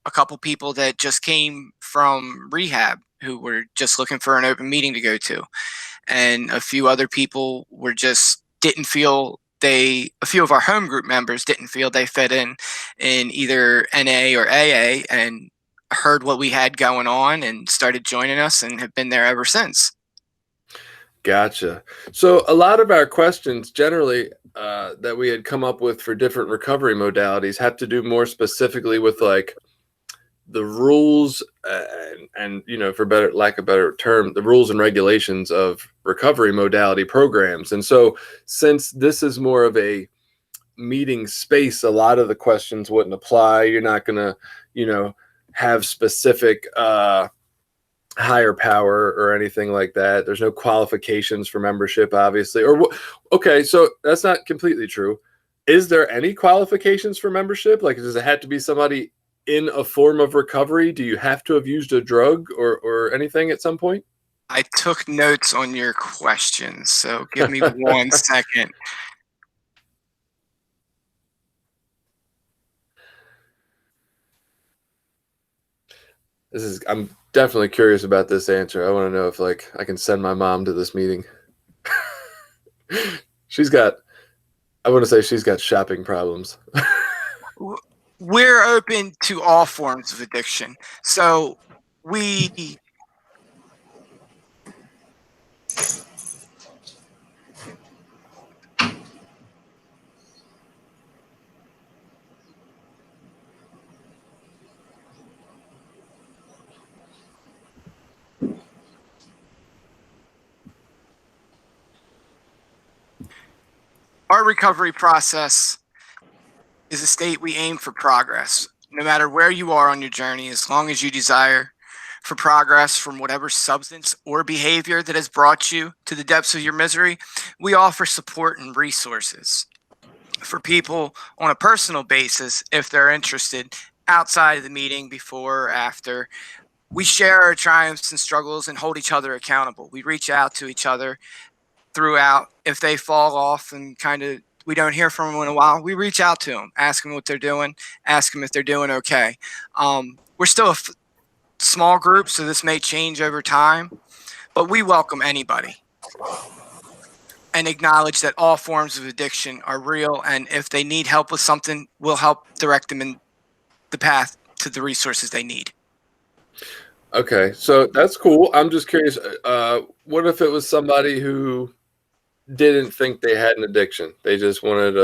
a couple people that just came from rehab who were just looking for an open meeting to go to, and a few other people were just didn't feel a few of our home group members didn't feel they fit in either NA or AA, and heard what we had going on and started joining us and have been there ever since. Gotcha. So a lot of our questions generally that we had come up with for different recovery modalities have to do more specifically with like the rules and for lack of a better term, the rules and regulations of recovery modality programs. And so since this is more of a meeting space, a lot of the questions wouldn't apply. You're not going to, have specific higher power or anything like that. There's no qualifications for membership, obviously. Okay, so that's not completely true. Is there any qualifications for membership? Like, does it have to be somebody in a form of recovery? Do you have to have used a drug or anything at some point? I took notes on your questions, so give me 1 second. I'm definitely curious about this answer. I want to know if like I can send my mom to this meeting. I want to say she's got shopping problems. We're open to all forms of addiction. So we Our recovery process is a state we aim for progress. No matter where you are on your journey, as long as you desire for progress from whatever substance or behavior that has brought you to the depths of your misery, we offer support and resources for people on a personal basis if they're interested outside of the meeting, before or after. We share our triumphs and struggles and hold each other accountable. We reach out to each other throughout. If they fall off and kind of we don't hear from them in a while, we reach out to them, ask them what they're doing, ask them if they're doing okay. We're still a small group, so this may change over time, but we welcome anybody and acknowledge that all forms of addiction are real, and if they need help with something, we'll help direct them in the path to the resources they need. Okay, so that's cool. I'm just curious, what if it was somebody who didn't think they had an addiction? They just wanted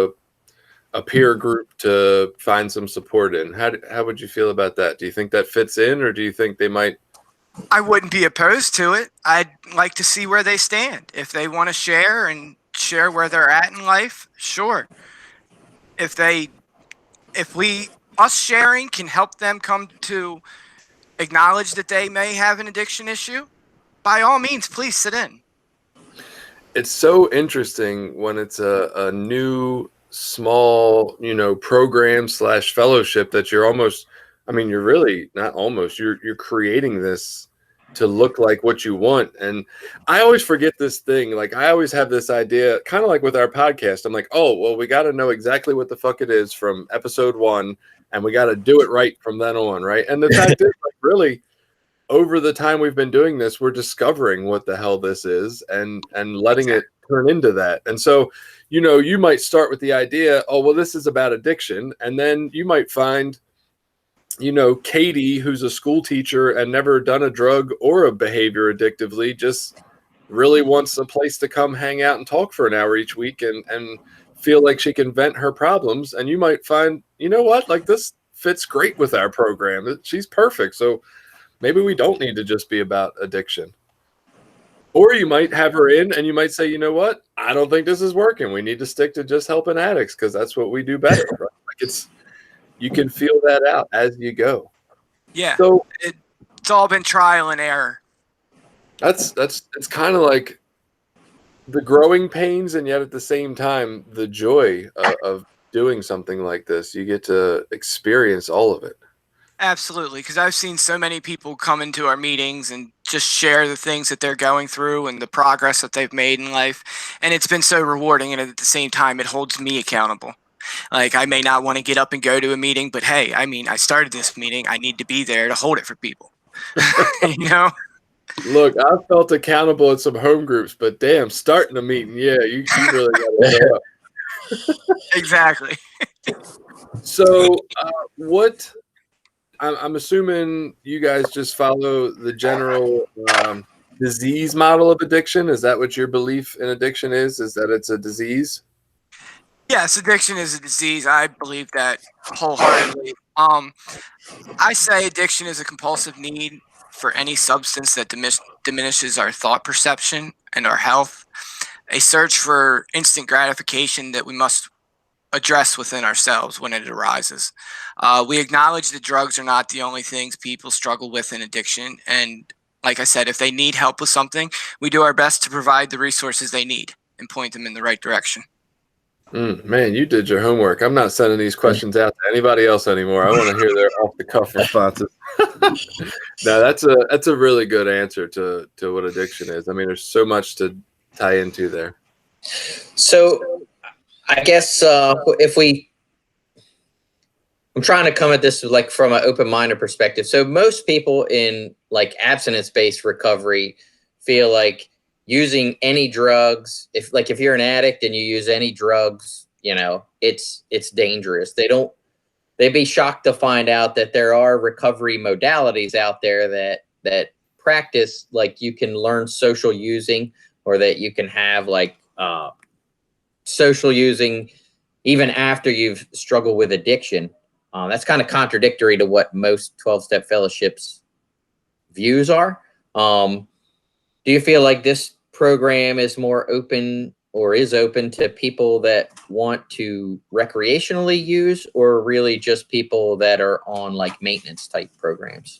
a peer group to find some support in. How would you feel about that? Do you think that fits in, or do you think they might? I wouldn't be opposed to it. I'd like to see where they stand. If they want to share where they're at in life, sure. If us sharing can help them come to acknowledge that they may have an addiction issue, by all means, please sit in. It's so interesting when it's a new small, program / fellowship that you're almost, you're really not almost, you're creating this to look like what you want. And I always forget this thing. Like, I always have this idea, kind of like with our podcast. I'm like, oh, well, we got to know exactly what the fuck it is from episode 1, and we got to do it right from then on, right? And the fact is, like, really, over the time we've been doing this, we're discovering what the hell this is and letting it turn into that. And so, you might start with the idea, oh, well, this is about addiction. And then you might find, Katie, who's a school teacher and never done a drug or a behavior addictively, just really wants a place to come hang out and talk for an hour each week and feel like she can vent her problems. And you might find, you know what, like, this fits great with our program. She's perfect. So maybe we don't need to just be about addiction. Or you might have her in and you might say, you know what, I don't think this is working. We need to stick to just helping addicts because that's what we do better. Right? Like, you can feel that out as you go. Yeah. So it's all been trial and error. It's kind of like the growing pains, and yet at the same time, the joy of doing something like this. You get to experience all of it. Absolutely, because I've seen so many people come into our meetings and just share the things that they're going through and the progress that they've made in life. And it's been so rewarding. And at the same time, it holds me accountable. Like, I may not want to get up and go to a meeting, but hey, I started this meeting. I need to be there to hold it for people. Look, I felt accountable at some home groups, but damn, starting a meeting, yeah, you really got to show up. Exactly. So, I'm assuming you guys just follow the general disease model of addiction. Is that what your belief in addiction is? Is that it's a disease? Yes, addiction is a disease. I believe that wholeheartedly. I say addiction is a compulsive need for any substance that diminishes our thought perception and our health, a search for instant gratification that we must address within ourselves when it arises. We acknowledge that drugs are not the only things people struggle with in addiction. And like I said, if they need help with something, we do our best to provide the resources they need and point them in the right direction. Man, you did your homework. I'm not sending these questions out to anybody else anymore. I want to hear their off-the-cuff responses. No, that's a really good answer to what addiction is. There's so much to tie into there. So I guess I'm trying to come at this like from an open-minded perspective. So most people in like abstinence-based recovery feel like using any drugs, if you're an addict and you use any drugs, it's dangerous. They'd be shocked to find out that there are recovery modalities out there that practice, like you can learn social using, or that you can have like social using even after you've struggled with addiction. That's kind of contradictory to what most 12-step fellowships views are. Do you feel like this program is more open or is open to people that want to recreationally use, or really just people that are on like maintenance type programs?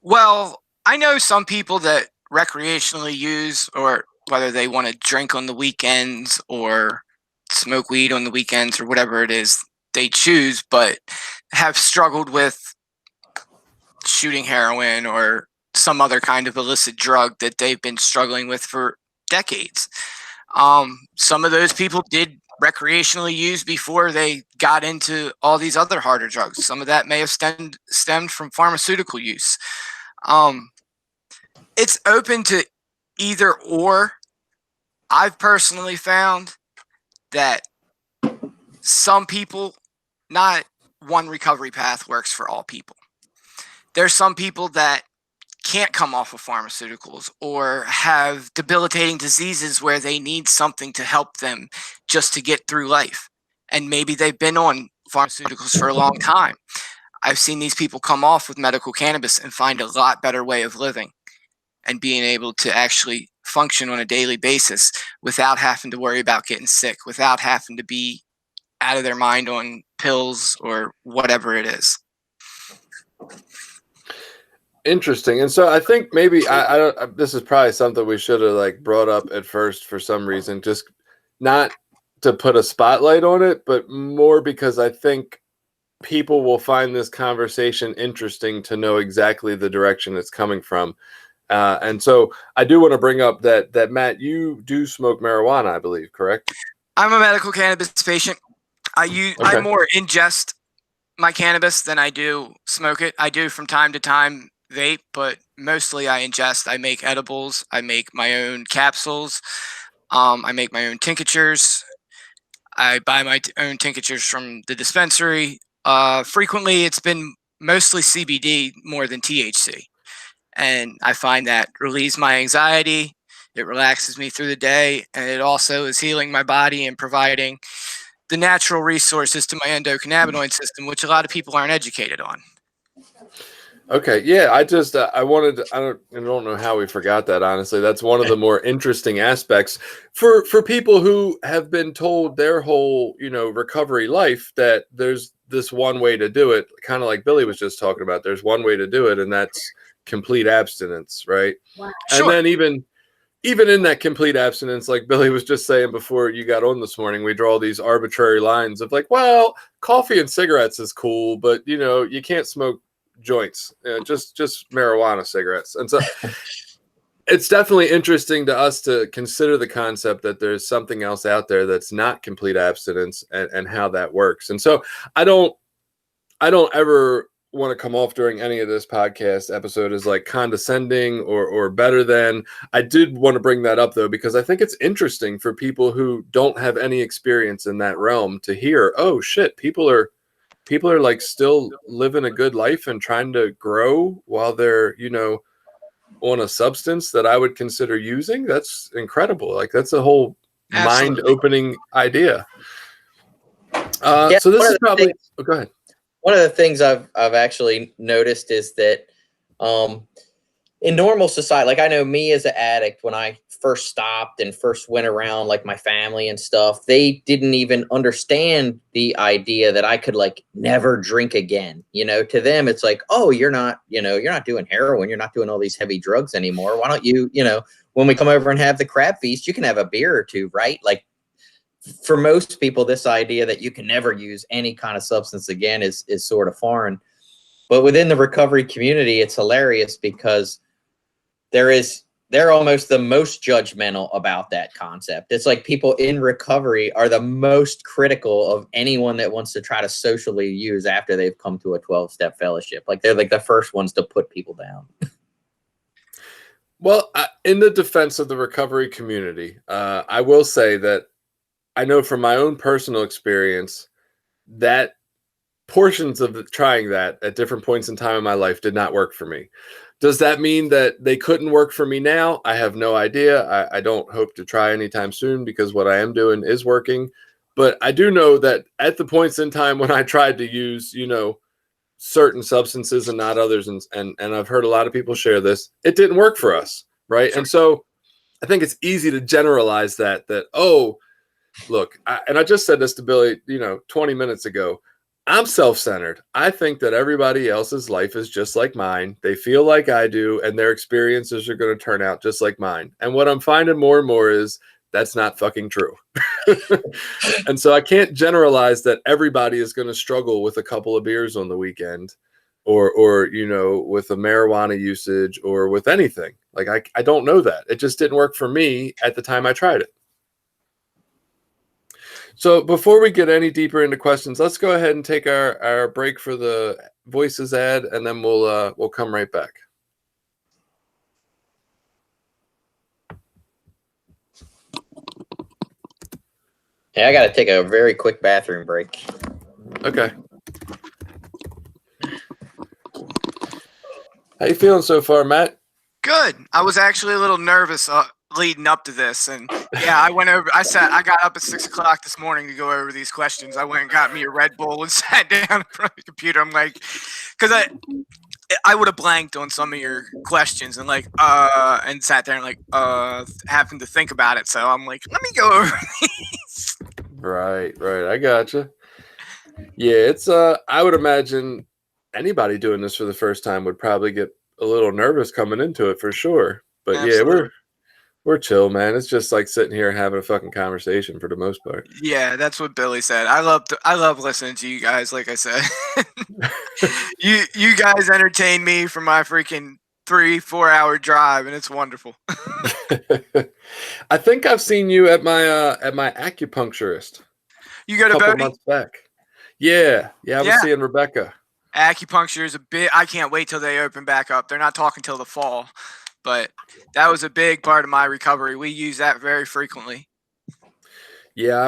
Well, I know some people that recreationally use, or whether they want to drink on the weekends or smoke weed on the weekends or whatever it is they choose, but have struggled with shooting heroin or some other kind of illicit drug that they've been struggling with for decades. Some of those people did recreationally use before they got into all these other harder drugs. Some of that may have stemmed from pharmaceutical use. It's open to either or. I've personally found that some people, not one recovery path works for all people. There's some people that can't come off of pharmaceuticals or have debilitating diseases where they need something to help them just to get through life. And maybe they've been on pharmaceuticals for a long time. I've seen these people come off with medical cannabis and find a lot better way of living and being able to actually function on a daily basis without having to worry about getting sick, without having to be out of their mind on pills or whatever it is. Interesting. And so I think maybe I don't, this is probably something we should have like brought up at first for some reason, just not to put a spotlight on it, but more because I think people will find this conversation interesting to know exactly the direction it's coming from. And so I do want to bring up that Matt, you do smoke marijuana, I believe, correct? I'm a medical cannabis patient. I more ingest my cannabis than I do smoke it. I do from time to time vape, but mostly I ingest. I make edibles. I make my own capsules. I make my own tinctures. I buy my own tinctures from the dispensary. Frequently, it's been mostly CBD more than THC. And I find that relieves my anxiety. It relaxes me through the day. And it also is healing my body and providing the natural resources to my endocannabinoid system, which a lot of people aren't educated on. Okay, yeah, I just I don't know how we forgot that, honestly. That's one of the more interesting aspects for people who have been told their whole, recovery life that there's this one way to do it, kind of like Billy was just talking about. There's one way to do it, and that's complete abstinence, right? Wow. And then even in that complete abstinence, like Billy was just saying before you got on this morning, we draw these arbitrary lines of like, well, coffee and cigarettes is cool, but you can't smoke joints, just marijuana cigarettes. And so it's definitely interesting to us to consider the concept that there's something else out there that's not complete abstinence and how that works. And so I don't ever want to come off during any of this podcast episode as like condescending or better than. I did want to bring that up though, because I think it's interesting for people who don't have any experience in that realm to hear, oh shit, people are like still living a good life and trying to grow while they're, on a substance that I would consider using. That's incredible. Like that's a whole Absolutely. mind-opening idea. Yeah, so this is probably, go ahead. One of the things I've actually noticed is that in normal society, like I know me as an addict, when I first stopped and first went around like my family and stuff, they didn't even understand the idea that I could like never drink again. To them, it's like, oh, you're not doing heroin. You're not doing all these heavy drugs anymore. Why don't you, when we come over and have the crab feast, you can have a beer or two, right? Like, for most people, this idea that you can never use any kind of substance again is sort of foreign. But within the recovery community, it's hilarious because they're almost the most judgmental about that concept. It's like people in recovery are the most critical of anyone that wants to try to socially use after they've come to a 12-step fellowship. Like they're like the first ones to put people down. Well, in the defense of the recovery community, I will say that I know from my own personal experience that portions of trying that at different points in time in my life did not work for me. Does that mean that they couldn't work for me now? I have no idea. I don't hope to try anytime soon because what I am doing is working. But I do know that at the points in time when I tried to use, certain substances and not others, and I've heard a lot of people share this, it didn't work for us, right? And so I think it's easy to generalize that, oh, look, and I just said this to Billy, 20 minutes ago. I'm self-centered. I think that everybody else's life is just like mine. They feel like I do, and their experiences are going to turn out just like mine. And what I'm finding more and more is that's not fucking true. And so I can't generalize that everybody is going to struggle with a couple of beers on the weekend or with a marijuana usage or with anything. Like, I don't know that. It just didn't work for me at the time I tried it. So before we get any deeper into questions, let's go ahead and take our break for the voices ad, and then we'll come right back. Yeah, I got to take a very quick bathroom break. Okay. How you feeling so far, Matt? Good. I was actually a little nervous leading up to this, and yeah, I got up at 6 o'clock this morning to go over these questions. I went and got me a Red Bull and sat down in front of the computer. I'm like, because I would have blanked on some of your questions and and sat there and having to think about it. So I'm like, let me go over these. Right. I gotcha. Yeah, it's I would imagine anybody doing this for the first time would probably get a little nervous coming into it for sure. But Absolutely. Yeah, we're chill, man. It's just like sitting here and having a fucking conversation for the most part. Yeah, that's what Billy said. I love listening to you guys. Like I said, you guys entertain me for my freaking 3-4 hour drive, and it's wonderful. I think I've seen you at my acupuncturist. You go to a couple Bodhi? months back. Yeah. I was seeing Rebecca. Acupuncture is I can't wait till they open back up. They're not talking till the fall, but that was a big part of my recovery. We use that very frequently. Yeah,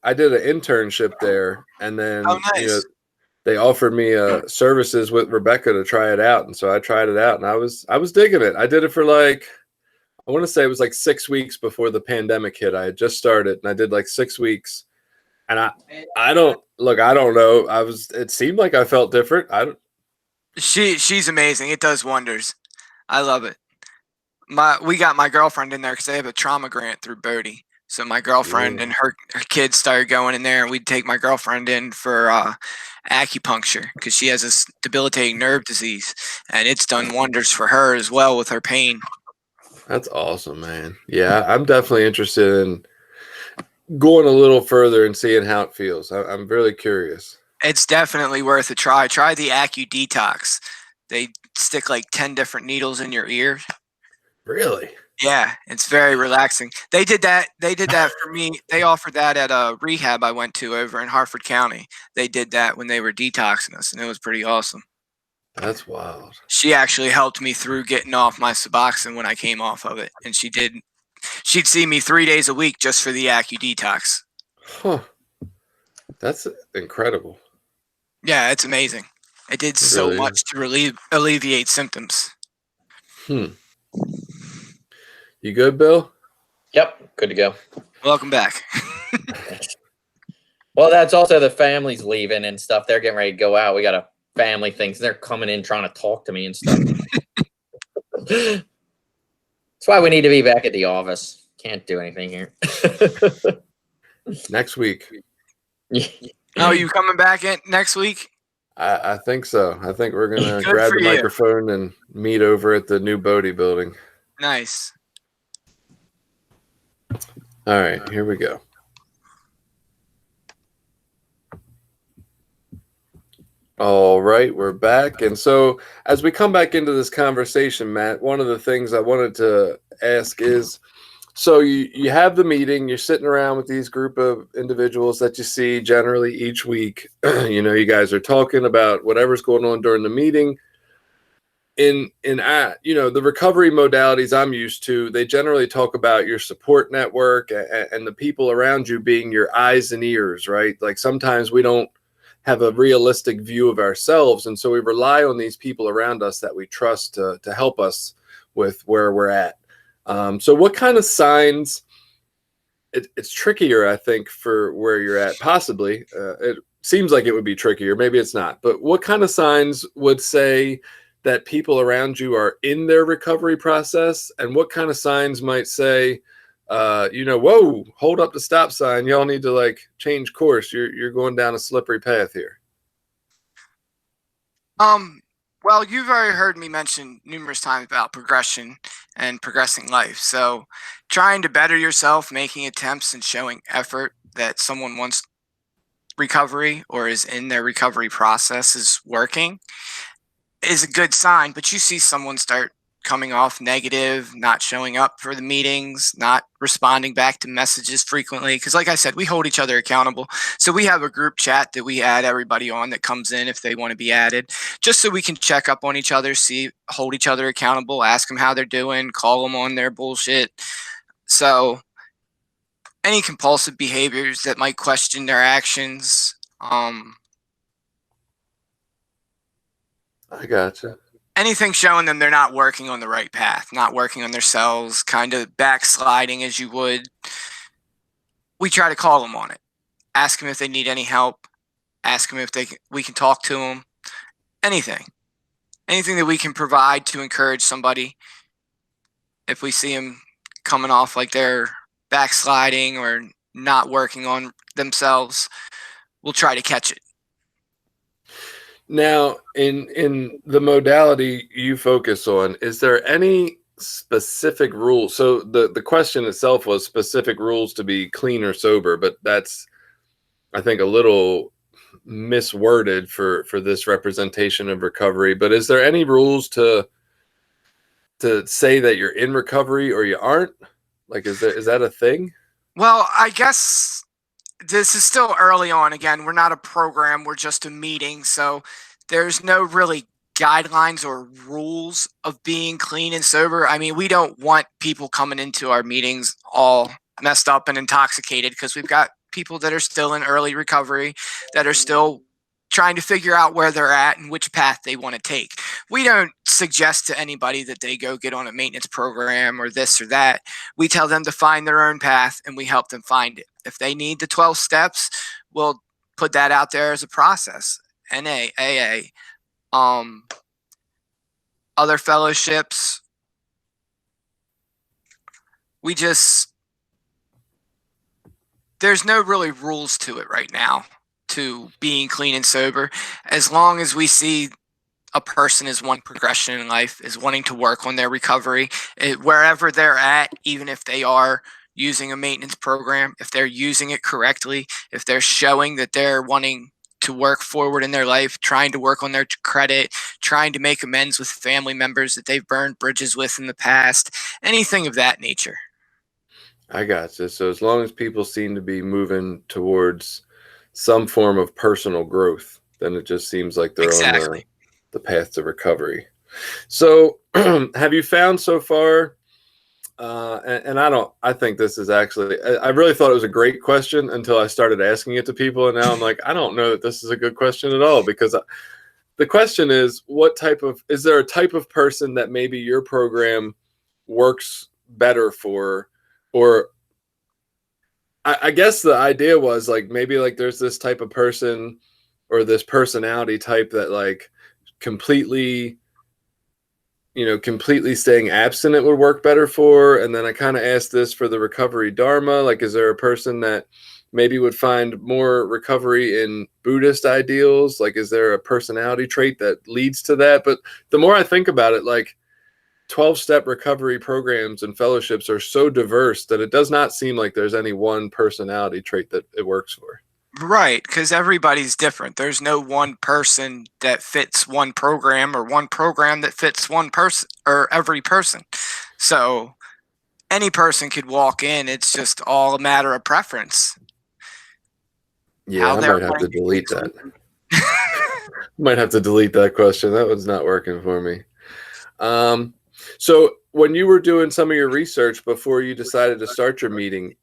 I did an internship there, and then nice. they offered me services with Rebecca to try it out, and so I tried it out, and I was digging it. I did it for I want to say it was 6 weeks before the pandemic hit. I had just started, and I did 6 weeks, and I don't know. It seemed like I felt different. She's amazing. It does wonders. I love it. We got my girlfriend in there because they have a trauma grant through Bodhi. So my girlfriend and her kids started going in there, and we'd take my girlfriend in for acupuncture because she has a debilitating nerve disease, and it's done wonders for her as well with her pain. That's awesome, man. Yeah, I'm definitely interested in going a little further and seeing how it feels. I'm really curious. It's definitely worth a try. Try the Acu Detox. They stick 10 different needles in your ear. Really? Yeah, it's very relaxing. They did that for me. They offered that at a rehab I went to over in Harford County. They did that when they were detoxing us, and it was pretty awesome. That's wild. She actually helped me through getting off my Suboxone when I came off of it, and she'd see me 3 days a week just for the Acu Detox. Huh. That's incredible. Yeah, it's amazing. It did so much to alleviate symptoms. You good, Bill? Yep, good to go. Welcome back. Well, that's also the family's leaving and stuff. They're getting ready to go out. We got a family thing. So they're coming in trying to talk to me and stuff. That's why we need to be back at the office. Can't do anything here. Next week. Oh, you coming back in next week? I think so. I think we're going to grab the microphone and meet over at the new Bodhi building. Nice. All right, here we go. All right, we're back. And so as we come back into this conversation, Matt, one of the things I wanted to ask is, so you have the meeting, you're sitting around with these group of individuals that you see generally each week. You guys are talking about whatever's going on during the meeting. In the recovery modalities I'm used to, they generally talk about your support network and the people around you being your eyes and ears, right? Like sometimes we don't have a realistic view of ourselves, and so we rely on these people around us that we trust to help us with where we're at. So what kind of signs, it's trickier, I think, for where you're at, possibly. It seems like it would be trickier. Maybe it's not. But what kind of signs would say that people around you are in their recovery process, and what kind of signs might say, whoa, hold up the stop sign. Y'all need to like change course. You're going down a slippery path here. Well, you've already heard me mention numerous times about progression and progressing life. So trying to better yourself, making attempts and showing effort that someone wants recovery or is in their recovery process is working is a good sign. But you see someone start coming off negative, not showing up for the meetings, not responding back to messages frequently. Because like I said, we hold each other accountable. So we have a group chat that we add everybody on that comes in if they want to be added, just so we can check up on each other, hold each other accountable, ask them how they're doing, call them on their bullshit. So any compulsive behaviors that might question their actions. I gotcha. Anything showing them they're not working on the right path, not working on themselves, kind of backsliding as you would, we try to call them on it. Ask them if they need any help. Ask them if we can talk to them. Anything that we can provide to encourage somebody. If we see them coming off like they're backsliding or not working on themselves, we'll try to catch it. Now, in the modality you focus on, is there any specific rules? So the question itself was specific rules to be clean or sober, but that's, I think, a little misworded for this representation of recovery. But is there any rules to say that you're in recovery or you aren't? Like, is that a thing? Well, I guess this is still early on. Again, we're not a program, we're just a meeting. So there's no really guidelines or rules of being clean and sober. I mean, we don't want people coming into our meetings all messed up and intoxicated, because we've got people that are still in early recovery, that are still trying to figure out where they're at and which path they want to take. We don't suggest to anybody that they go get on a maintenance program or this or that. We tell them to find their own path, and we help them find it. If they need the 12 steps, we'll put that out there as a process. NA, AA, other fellowships. There's no really rules to it right now, to being clean and sober. As long as we see a person is one progression in life, is wanting to work on their recovery, wherever they're at, even if they are using a maintenance program, if they're using it correctly, if they're showing that they're wanting to work forward in their life, trying to work on their credit, trying to make amends with family members that they've burned bridges with in the past, anything of that nature. I gotcha. So as long as people seem to be moving towards some form of personal growth, then it just seems like they're on the path to recovery. So have you found so far, I think this is actually, I really thought it was a great question until I started asking it to people. And now I'm like, I don't know that this is a good question at all, because the question is, is there a type of person that maybe your program works better for? Or I guess the idea was like, maybe like there's this type of person or this personality type that like completely staying abstinent would work better for. And then I kind of asked this for the recovery dharma. Like, is there a person that maybe would find more recovery in Buddhist ideals? Like, is there a personality trait that leads to that? But the more I think about it, like 12-step recovery programs and fellowships are so diverse that it does not seem like there's any one personality trait that it works for. Right, because everybody's different. There's no one person that fits one program, or one program that fits one person or every person. So any person could walk in. It's just all a matter of preference. Yeah, I might have to delete that. Might have to delete that question. That one's not working for me. So when you were doing some of your research before you decided to start your meeting,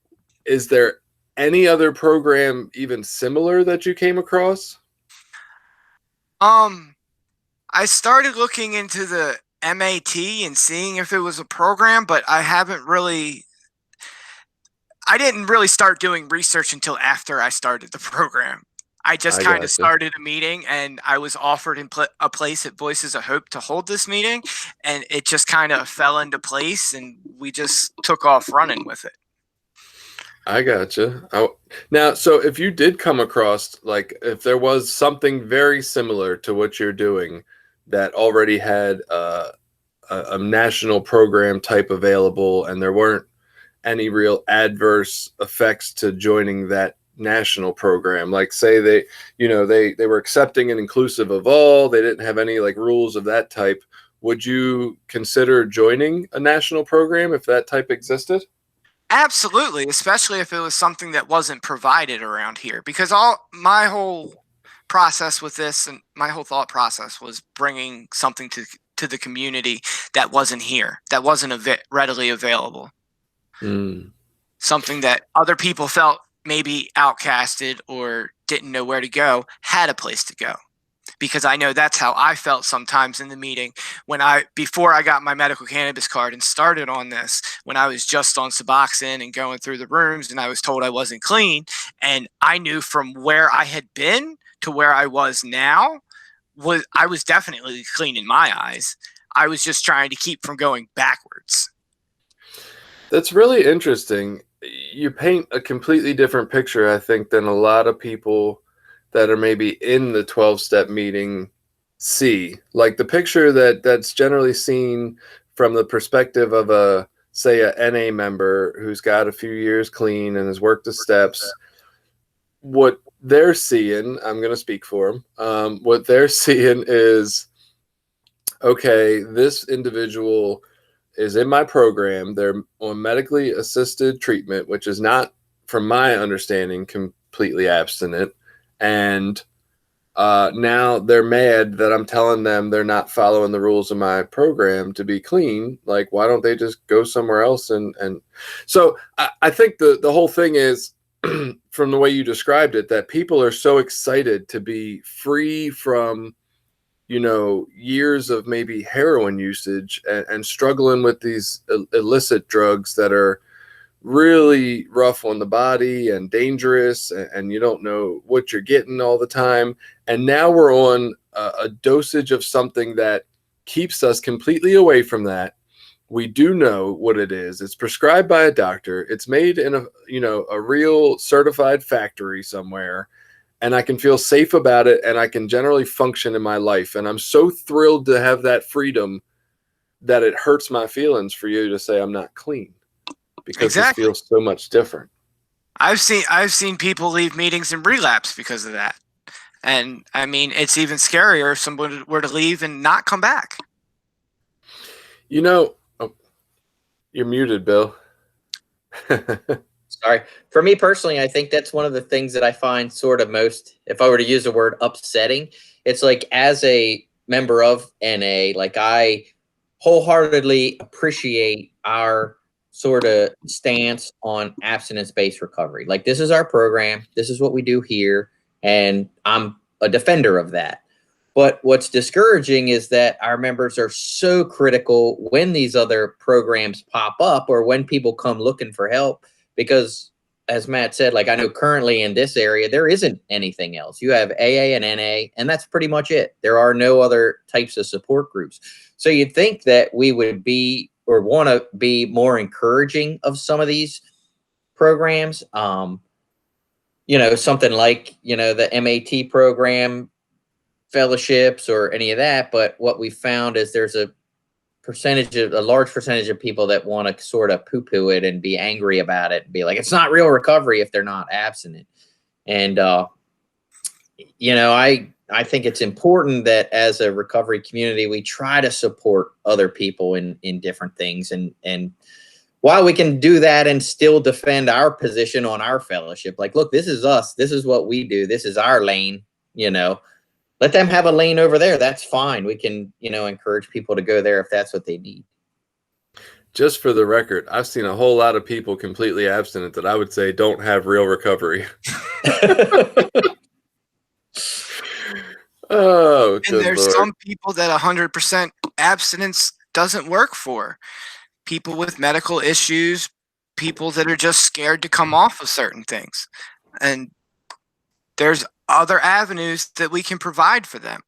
is there any other program even similar that you came across? I started looking into the MAT and seeing if it was a program, but I didn't really start doing research until after I started the program. I just I kind gotcha. of started a meeting, and I was offered a place at Voices of Hope to hold this meeting, and it just kind of fell into place, and we just took off running with it. I gotcha. Now, so if you did come across, like, if there was something very similar to what you're doing that already had a national program type available, and there weren't any real adverse effects to joining that national program, like say they were accepting and inclusive of all, they didn't have any like rules of that type, would you consider joining a national program if that type existed? Absolutely, especially if it was something that wasn't provided around here. Because my whole process with this and my whole thought process was bringing something to the community that wasn't here, that wasn't readily available. Something that other people felt maybe outcasted or didn't know where to go, had a place to go. Because I know that's how I felt sometimes in the meeting before I got my medical cannabis card and started on this, when I was just on Suboxone and going through the rooms and I was told I wasn't clean. And I knew from where I had been to where I was now, I was definitely clean in my eyes. I was just trying to keep from going backwards. That's really interesting. You paint a completely different picture, I think, than a lot of people that are maybe in the 12-step meeting see. Like the picture that's generally seen from the perspective of a NA member who's got a few years clean and has worked the steps. What they're seeing, I'm going to speak for them. What they're seeing is, okay, this individual is in my program. They're on medically assisted treatment, which is not, from my understanding, completely abstinent. And now they're mad that I'm telling them they're not following the rules of my program to be clean. Like, why don't they just go somewhere else? And so I think the whole thing is, from the way you described it, that people are so excited to be free from years of maybe heroin usage and struggling with these illicit drugs that are really rough on the body and dangerous, and you don't know what you're getting all the time. And now we're on a dosage of something that keeps us completely away from that. We do know what it is. It's prescribed by a doctor. It's made in a real certified factory somewhere. And I can feel safe about it, and I can generally function in my life. And I'm so thrilled to have that freedom that it hurts my feelings for you to say I'm not clean, because Exactly. This feels so much different. I've seen people leave meetings and relapse because of that. And I mean, it's even scarier if someone were to leave and not come back. Oh, you're muted, Bill. Sorry. For me personally, I think that's one of the things that I find sort of most, if I were to use the word upsetting, it's like, as a member of NA, like, I wholeheartedly appreciate our sort of stance on abstinence-based recovery. Like, this is our program. This is what we do here. And I'm a defender of that. But what's discouraging is that our members are so critical when these other programs pop up or when people come looking for help. Because, as Matt said, like, I know currently in this area, there isn't anything else. You have AA and NA, and that's pretty much it. There are no other types of support groups. So you'd think that we would be, or want to be, more encouraging of some of these programs. Something like, the MAT program, fellowships, or any of that. But what we found is there's a large percentage of people that want to sort of poo-poo it and be angry about it and be like, it's not real recovery if they're not abstinent. And I think it's important that as a recovery community, we try to support other people in different things. And while we can do that and still defend our position on our fellowship, like, look, this is us. This is what we do. This is our lane, Let them have a lane over there. That's fine. We can, encourage people to go there if that's what they need. Just for the record, I've seen a whole lot of people completely abstinent that I would say don't have real recovery. Oh, and there's Lord. Some people that 100% abstinence doesn't work for. People with medical issues, people that are just scared to come off of certain things. And there's other avenues that we can provide for them.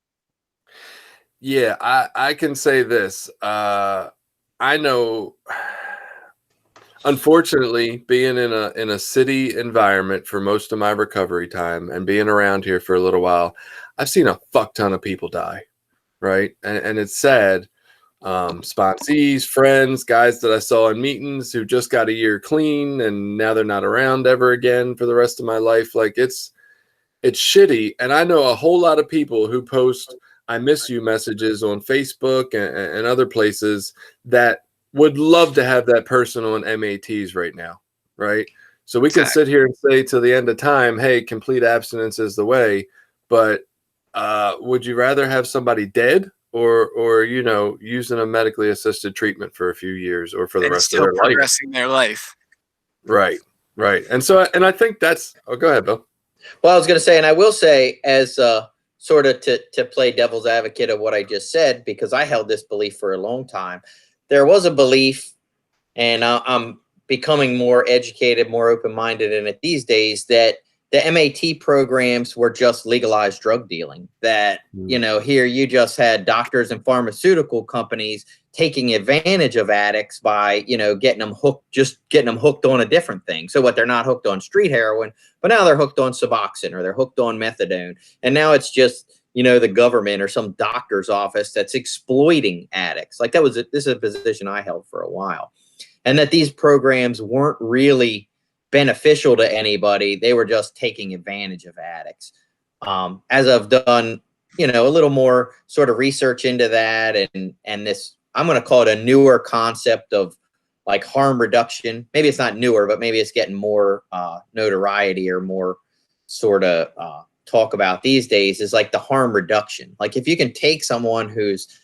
Yeah, I can say this. I know, unfortunately, being in a city environment for most of my recovery time and being around here for a little while, I've seen a fuck ton of people die, right? And it's sad. Sponsees, friends, guys that I saw in meetings who just got a year clean and now they're not around ever again for the rest of my life. Like it's shitty. And I know a whole lot of people who post "I miss you" messages on Facebook and other places that would love to have that person on MATs right now, right? So we can sit here and say till the end of time, hey, complete abstinence is the way, but would you rather have somebody dead or using a medically assisted treatment for a few years or for the rest of their life? Progressing their life. Right. And so, and I think that's, go ahead, Bill. Well, I was going to say, and I will say, as sort of to play devil's advocate of what I just said, because I held this belief for a long time. There was a belief, and I'm becoming more educated, more open-minded in it these days, that the MAT programs were just legalized drug dealing. That, here you just had doctors and pharmaceutical companies taking advantage of addicts by, getting them hooked on a different thing. So what, they're not hooked on street heroin, but now they're hooked on Suboxone or they're hooked on methadone. And now it's just, the government or some doctor's office that's exploiting addicts. Like this is a position I held for a while. And that these programs weren't really beneficial to anybody. They were just taking advantage of addicts. As I've done, a little more sort of research into that and this, I'm going to call it a newer concept of like harm reduction. Maybe it's not newer, but maybe it's getting more notoriety or more sort of talk about these days, is like the harm reduction. Like if you can take someone who's,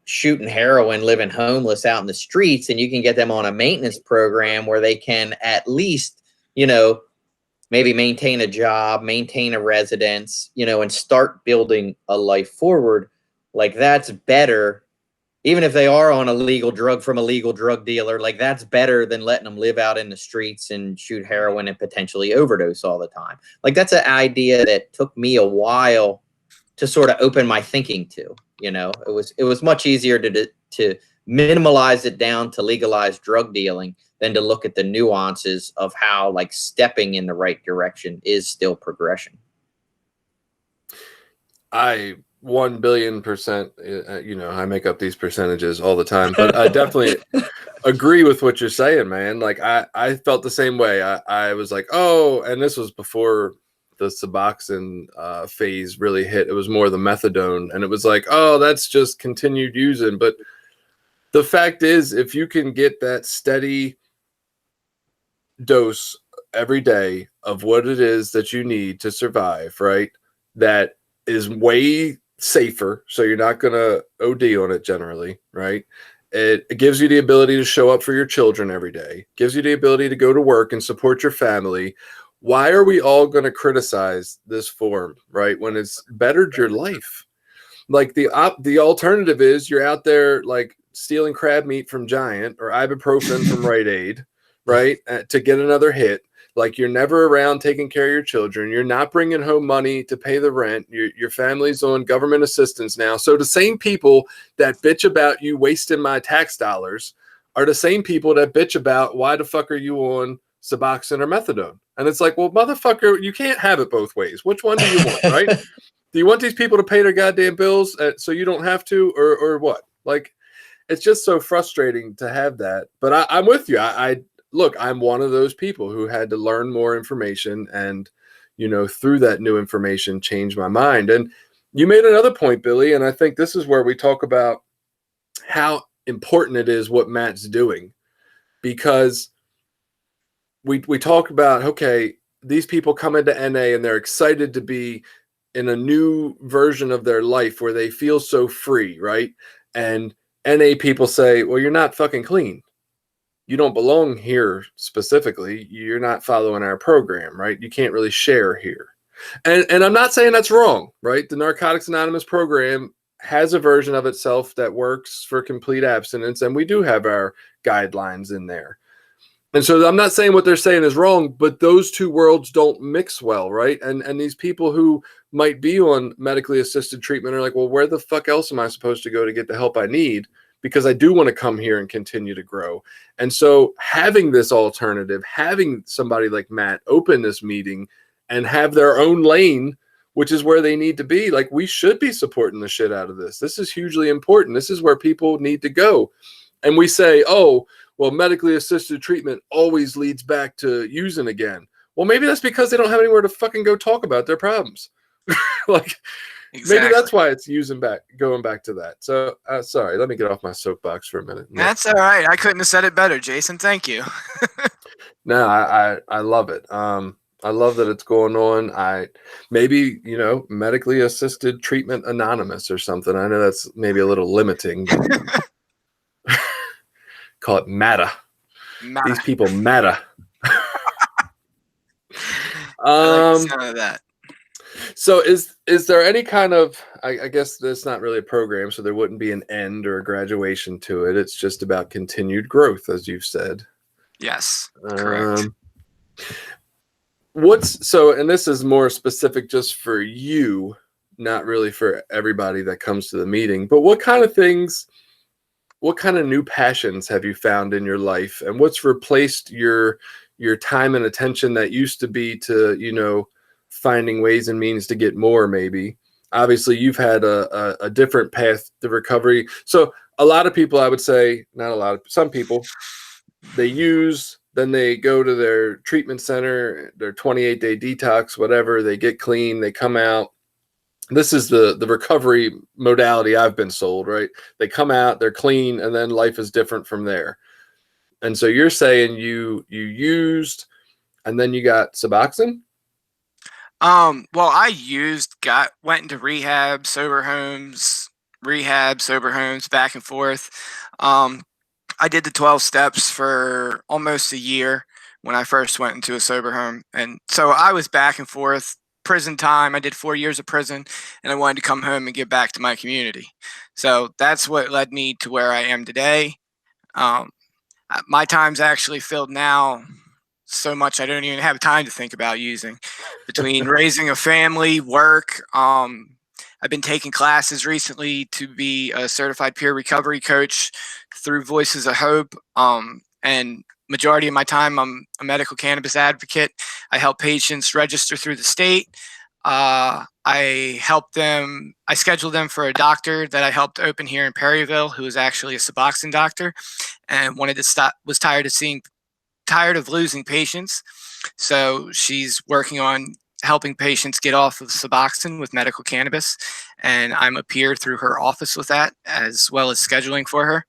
shooting heroin, living homeless out in the streets, and you can get them on a maintenance program where they can at least, maybe maintain a job, maintain a residence, and start building a life forward. Like that's better. Even if they are on a legal drug from a legal drug dealer, like that's better than letting them live out in the streets and shoot heroin and potentially overdose all the time. Like that's an idea that took me a while to sort of open my thinking to. It was much easier to minimalize it down to legalized drug dealing than to look at the nuances of how like stepping in the right direction is still progression. I 1 billion%, I make up these percentages all the time, but I definitely agree with what you're saying, man. Like I felt the same way. I was like, oh, and this was before the Suboxone phase really hit. It was more the methadone, and it was like, oh, that's just continued using. But the fact is, if you can get that steady dose every day of what it is that you need to survive, right? That is way safer. So you're not going to OD on it generally, right? It gives you the ability to show up for your children every day, gives you the ability to go to work and support your family. Why are we all going to criticize this form, right? When it's bettered your life. Like the alternative is you're out there like stealing crab meat from Giant or ibuprofen from Rite Aid, right? To get another hit. Like you're never around taking care of your children. You're not bringing home money to pay the rent. Your family's on government assistance now. So the same people that bitch about you wasting my tax dollars are the same people that bitch about why the fuck are you on Suboxone or methadone? And it's like, well, motherfucker, you can't have it both ways. Which one do you want, right? Do you want these people to pay their goddamn bills so you don't have to, or what? Like, it's just so frustrating to have that. But I'm with you. Look, I'm one of those people who had to learn more information and, through that new information, change my mind. And you made another point, Billy, and I think this is where we talk about how important it is what Matt's doing, because we talk about, okay, these people come into NA and they're excited to be in a new version of their life where they feel so free, right? And NA people say, well, you're not fucking clean. You don't belong here specifically. You're not following our program, right? You can't really share here. And I'm not saying that's wrong, right? The Narcotics Anonymous program has a version of itself that works for complete abstinence, and we do have our guidelines in there. And so I'm not saying what they're saying is wrong, but those two worlds don't mix well, right? And these people who might be on medically assisted treatment are like, well, where the fuck else am I supposed to go to get the help I need? Because I do want to come here and continue to grow. And so having this alternative, having somebody like Matt open this meeting and have their own lane, which is where they need to be, like, we should be supporting the shit out of this. This is hugely important. This is where people need to go. And we say, oh, well, medically assisted treatment always leads back to using again. Well, maybe that's because they don't have anywhere to fucking go talk about their problems. Like, Exactly. maybe that's why it's going back to that. So, sorry, let me get off my soapbox for a minute. That's all right. I couldn't have said it better, Jason. Thank you. No, I love it. I love that it's going on. Maybe, medically assisted treatment anonymous or something. I know that's maybe a little limiting, but call it MATA. These people matter. I like the sound of that. So is there any kind of, I guess it's not really a program, so there wouldn't be an end or a graduation to it. It's just about continued growth, as you've said. Yes, correct. And this is more specific just for you, not really for everybody that comes to the meeting, but what kind of new passions have you found in your life, and what's replaced your time and attention that used to be to, finding ways and means to get more? Maybe obviously you've had a different path to recovery. So a lot of people, I would say, some people, they use, then they go to their treatment center, their 28-day detox, whatever, they get clean, they come out. This is the recovery modality I've been sold, right? They come out, they're clean, and then life is different from there. And so you're saying you used, and then you got Suboxone? Well, I went into rehab, sober homes, back and forth. I did the 12 steps for almost a year when I first went into a sober home. And so I was back and forth. Prison time, I did 4 years of prison, and I wanted to come home and give back to my community. So that's what led me to where I am today. My time's actually filled now so much I don't even have time to think about using. Between raising a family, work, I've been taking classes recently to be a certified peer recovery coach through Voices of Hope. And majority of my time, I'm a medical cannabis advocate. I help patients register through the state. I scheduled them for a doctor that I helped open here in Perryville, who is actually a Suboxone doctor, and was tired of losing patients. So she's working on helping patients get off of Suboxone with medical cannabis. And I'm a peer through her office with that, as well as scheduling for her.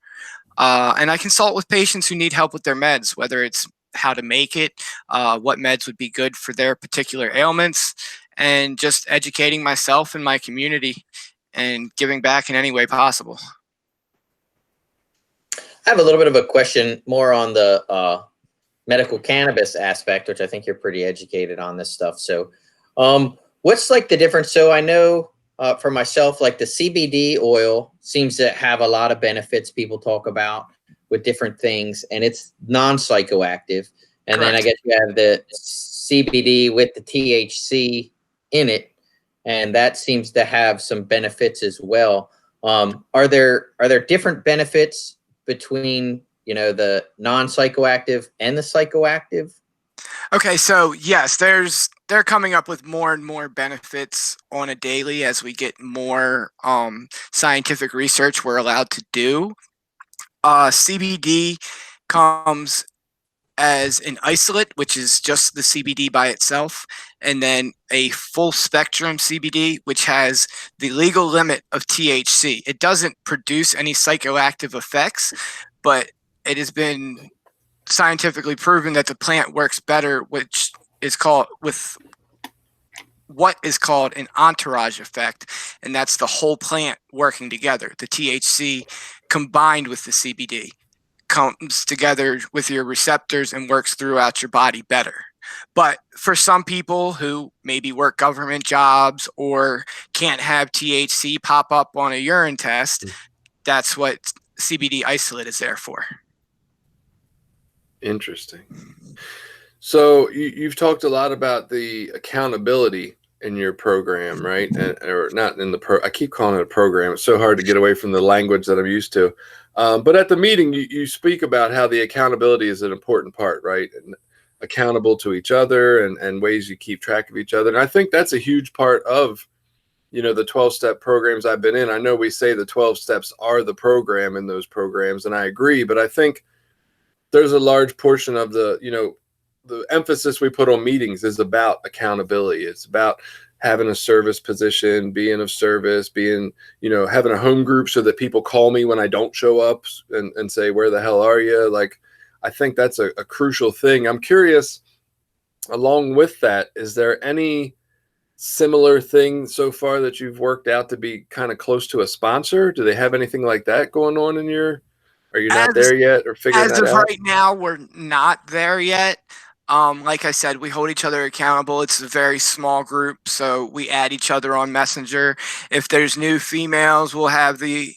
And I consult with patients who need help with their meds, whether it's how to make it, what meds would be good for their particular ailments, and just educating myself and my community and giving back in any way possible. I have a little bit of a question more on the medical cannabis aspect, which I think you're pretty educated on this stuff. So what's like the difference? So I know for myself, like the CBD oil seems to have a lot of benefits people talk about with different things, and it's non-psychoactive. And Correct. Then I guess you have the CBD with the THC in it, and that seems to have some benefits as well. Are there different benefits between the non-psychoactive and the psychoactive? Okay, so yes, they're coming up with more and more benefits on a daily as we get more scientific research we're allowed to do. CBD comes as an isolate, which is just the CBD by itself, and then a full spectrum CBD, which has the legal limit of THC. It doesn't produce any psychoactive effects, but it has been scientifically proven that the plant works better, which is called what is called an entourage effect, and that's the whole plant working together. The THC combined with the CBD comes together with your receptors and works throughout your body better. But for some people who maybe work government jobs or can't have THC pop up on a urine test, that's what CBD isolate is there for. Interesting. So you've talked a lot about the accountability in your program, right? Or not in the I keep calling it a program. It's so hard to get away from the language that I'm used to. But at the meeting, you speak about how the accountability is an important part, right? And accountable to each other and ways you keep track of each other. And I think that's a huge part of, the 12-step programs I've been in. I know we say the 12 steps are the program in those programs, and I agree, but I think there's a large portion of the emphasis we put on meetings is about accountability. It's about having a service position, being of service, being, having a home group so that people call me when I don't show up and say, where the hell are you? Like, I think that's a crucial thing. I'm curious, along with that, is there any similar thing so far that you've worked out to be kind of close to a sponsor? Do they have anything like that going on are you not there yet or figuring that out? As of right now, we're not there yet. Like I said, we hold each other accountable. It's a very small group, so we add each other on Messenger. If there's new females, we'll have the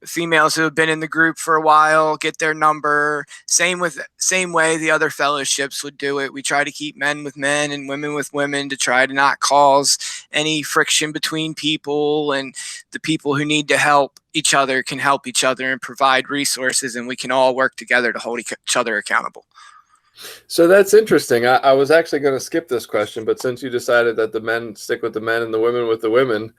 females who have been in the group for a while get their number. Same way the other fellowships would do it. We try to keep men with men and women with women to try to not cause any friction between people, and the people who need to help each other can help each other and provide resources, and we can all work together to hold each other accountable. So that's interesting. I was actually going to skip this question, but since you decided that the men stick with the men and the women with the women,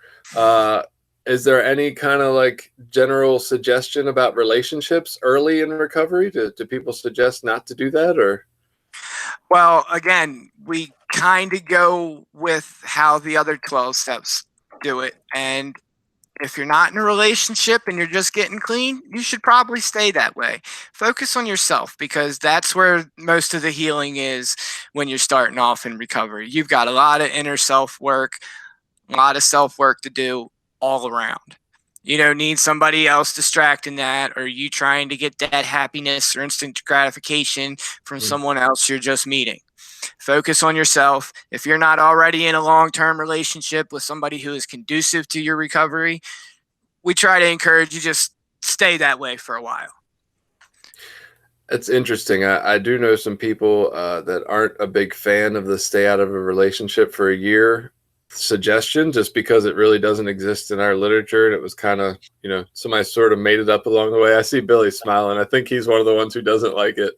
is there any kind of like general suggestion about relationships early in recovery? Do people suggest not to do that, or? Well, again, we kind of go with how the other 12 steps do it. And if you're not in a relationship and you're just getting clean, you should probably stay that way. Focus on yourself, because that's where most of the healing is when you're starting off in recovery. You've got a lot of inner self-work, a lot of self-work to do all around. You don't need somebody else distracting that, or you trying to get that happiness or instant gratification from someone else you're just meeting. Focus on yourself. If you're not already in a long-term relationship with somebody who is conducive to your recovery, we try to encourage you just stay that way for a while. It's interesting. I do know some people that aren't a big fan of the stay out of a relationship for a year suggestion, just because it really doesn't exist in our literature, and it was kind of, somebody sort of made it up along the way. I see Billy smiling. I think he's one of the ones who doesn't like it.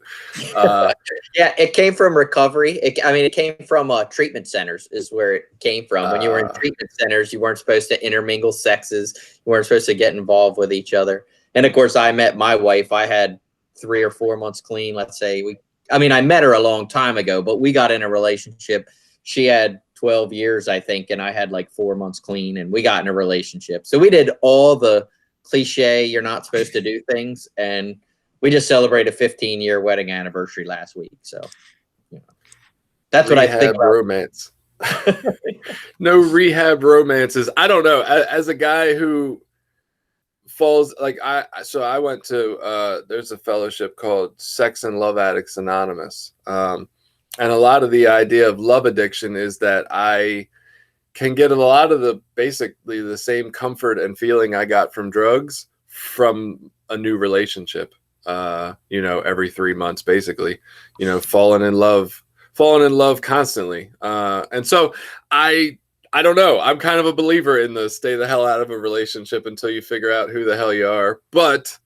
Yeah, it came from recovery. It came from treatment centers is where it came from. When you were in treatment centers, you weren't supposed to intermingle sexes. You weren't supposed to get involved with each other. And of course, I met my wife. I had 3 or 4 months clean. Let's say I met her a long time ago, but we got in a relationship. She had 12 years, I think, and I had like 4 months clean, and we got in a relationship. So we did all the cliche, you're not supposed to do things, and we just celebrated a 15-year wedding anniversary last week. So, that's what I think about romance. No rehab romances. I don't know. As a guy who falls I went to there's a fellowship called Sex and Love Addicts Anonymous. And a lot of the idea of love addiction is that I can get a lot of basically the same comfort and feeling I got from drugs from a new relationship, every 3 months, basically, falling in love constantly. And so I don't know. I'm kind of a believer in the stay the hell out of a relationship until you figure out who the hell you are. But,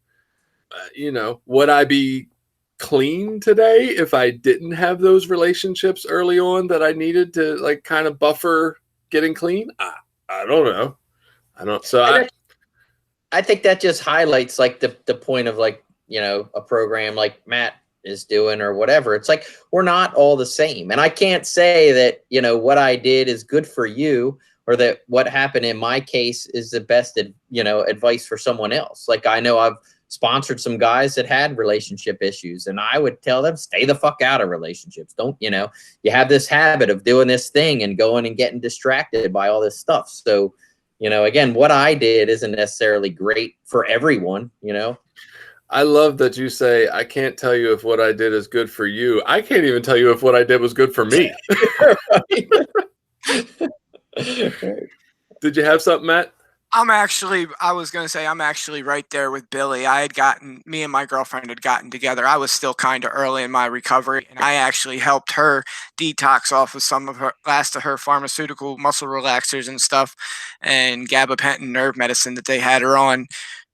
would I be clean today if I didn't have those relationships early on that I needed to kind of buffer getting clean? I don't know. I think that just highlights the point of a program like Matt is doing or whatever. It's like, we're not all the same. And I can't say that, what I did is good for you, or that what happened in my case is the best, advice for someone else. Like, I know I've sponsored some guys that had relationship issues, and I would tell them, stay the fuck out of relationships. Don't, you have this habit of doing this thing and going and getting distracted by all this stuff. So, again, what I did isn't necessarily great for everyone, I love that you say, I can't tell you if what I did is good for you. I can't even tell you if what I did was good for me. Did you have something, Matt? I was going to say, I'm actually right there with Billy. Me and my girlfriend had gotten together. I was still kind of early in my recovery, and I actually helped her detox off of some of her last of her pharmaceutical muscle relaxers and stuff, and gabapentin nerve medicine that they had her on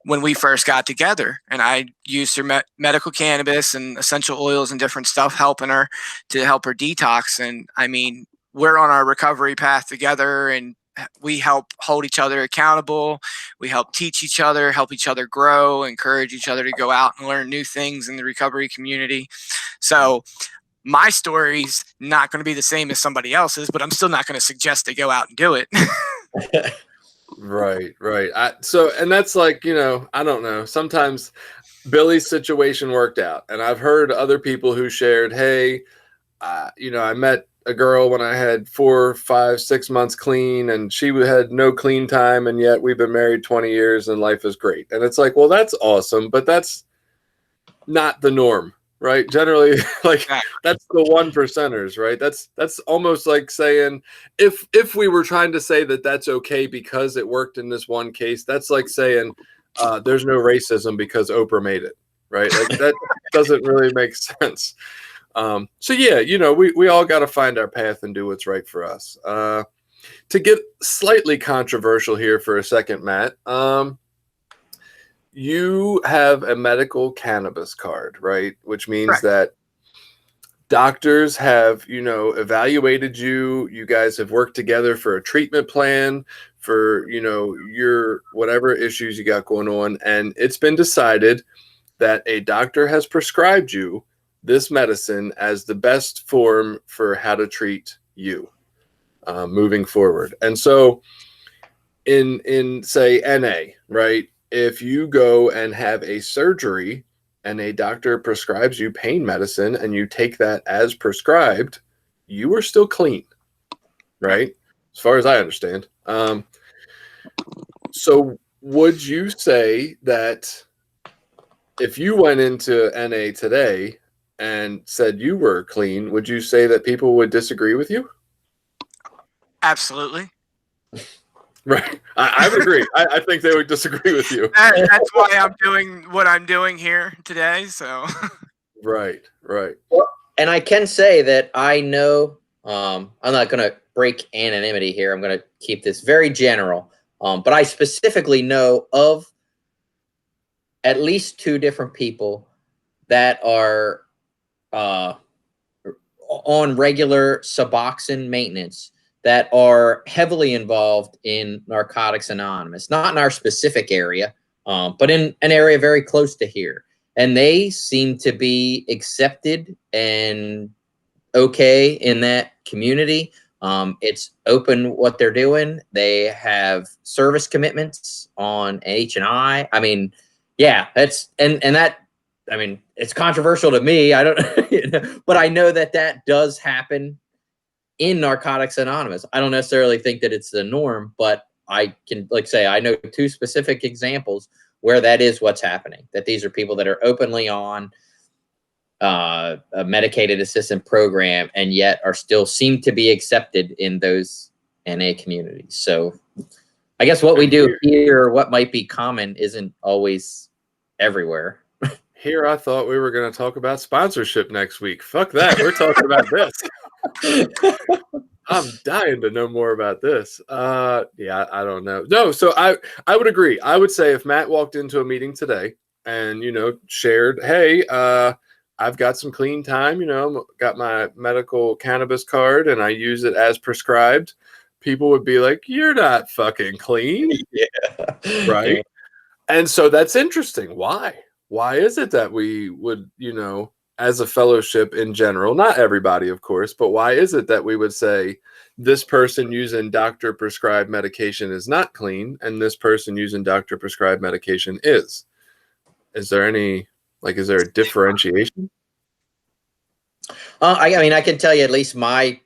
when we first got together. And I used her medical cannabis and essential oils and different stuff, helping her to help her detox. And I mean, we're on our recovery path together, and we help hold each other accountable. We help teach each other, help each other grow, encourage each other to go out and learn new things in the recovery community. So my story's not going to be the same as somebody else's, but I'm still not going to suggest they go out and do it. Right. And that's like, I don't know. Sometimes Billy's situation worked out, and I've heard other people who shared, hey, I met a girl when I had 4, 5, 6 months clean, and she had no clean time, and yet we've been married 20 years and life is great. And it's like, well, that's awesome, but that's not the norm, right? Generally, like that's the 1%ers, right? That's almost like saying if we were trying to say that that's okay because it worked in this one case, that's like saying there's no racism because Oprah made it, right? Like that doesn't really make sense. So yeah, we all got to find our path and do what's right for us. To get slightly controversial here for a second, Matt, you have a medical cannabis card, right? Which means that doctors have, evaluated you. You guys have worked together for a treatment plan for, your whatever issues you got going on. And it's been decided that a doctor has prescribed you this medicine as the best form for how to treat you moving forward. And so in say NA, right? If you go and have a surgery and a doctor prescribes you pain medicine and you take that as prescribed, you are still clean, right? As far as I understand. So would you say that if you went into NA today and said you were clean, would you say that people would disagree with you? Absolutely. Right. I would agree. I think they would disagree with you. That's why I'm doing what I'm doing here today. So. Right. Well, and I can say that I know, I'm not going to break anonymity here. I'm going to keep this very general. But I specifically know of at least 2 different people that are on regular Suboxone maintenance that are heavily involved in Narcotics Anonymous, not in our specific area, but in an area very close to here. And they seem to be accepted and okay in that community. It's open what they're doing. They have service commitments on H&I. I mean, yeah, that's, and that, I mean, it's controversial to me. I don't, but I know that does happen in Narcotics Anonymous. I don't necessarily think that it's the norm, but I can say I know 2 specific examples where that is what's happening, that these are people that are openly on a medicated assistant program and yet are still seem to be accepted in those NA communities. So I guess what we do here, what might be common, isn't always everywhere. Here, I thought we were going to talk about sponsorship next week. Fuck that. We're talking about this. I'm dying to know more about this. Yeah, I don't know. No, so I would agree. I would say if Matt walked into a meeting today and, shared, hey, I've got some clean time, got my medical cannabis card and I use it as prescribed, people would be like, you're not fucking clean. Yeah. Right. Yeah. And so that's interesting. Why? Why is it that we would, as a fellowship in general, not everybody, of course, but why is it that we would say this person using doctor prescribed medication is not clean and this person using doctor prescribed medication is? Is there any, is there a differentiation? I mean, I can tell you at least my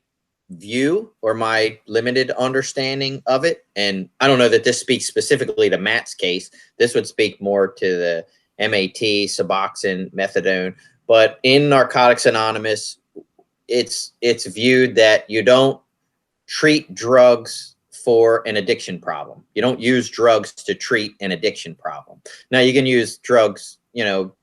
view or my limited understanding of it. And I don't know that this speaks specifically to Matt's case. This would speak more to the MAT, Suboxone, methadone. But in Narcotics Anonymous, it's viewed that you don't treat drugs for an addiction problem. You don't use drugs to treat an addiction problem. Now you can use drugs,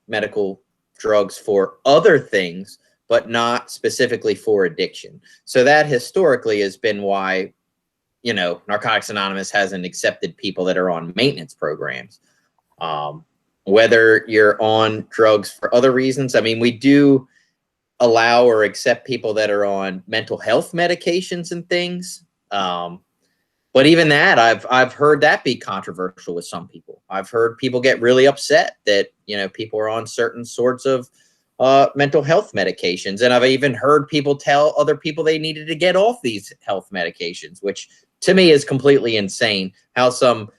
medical drugs for other things, but not specifically for addiction. So that historically has been why, Narcotics Anonymous hasn't accepted people that are on maintenance programs. Whether you're on drugs for other reasons, I mean, we do allow or accept people that are on mental health medications and things. But even that, I've heard that be controversial with some people. I've heard people get really upset that, people are on certain sorts of mental health medications. And I've even heard people tell other people they needed to get off these health medications, which to me is completely insane. How some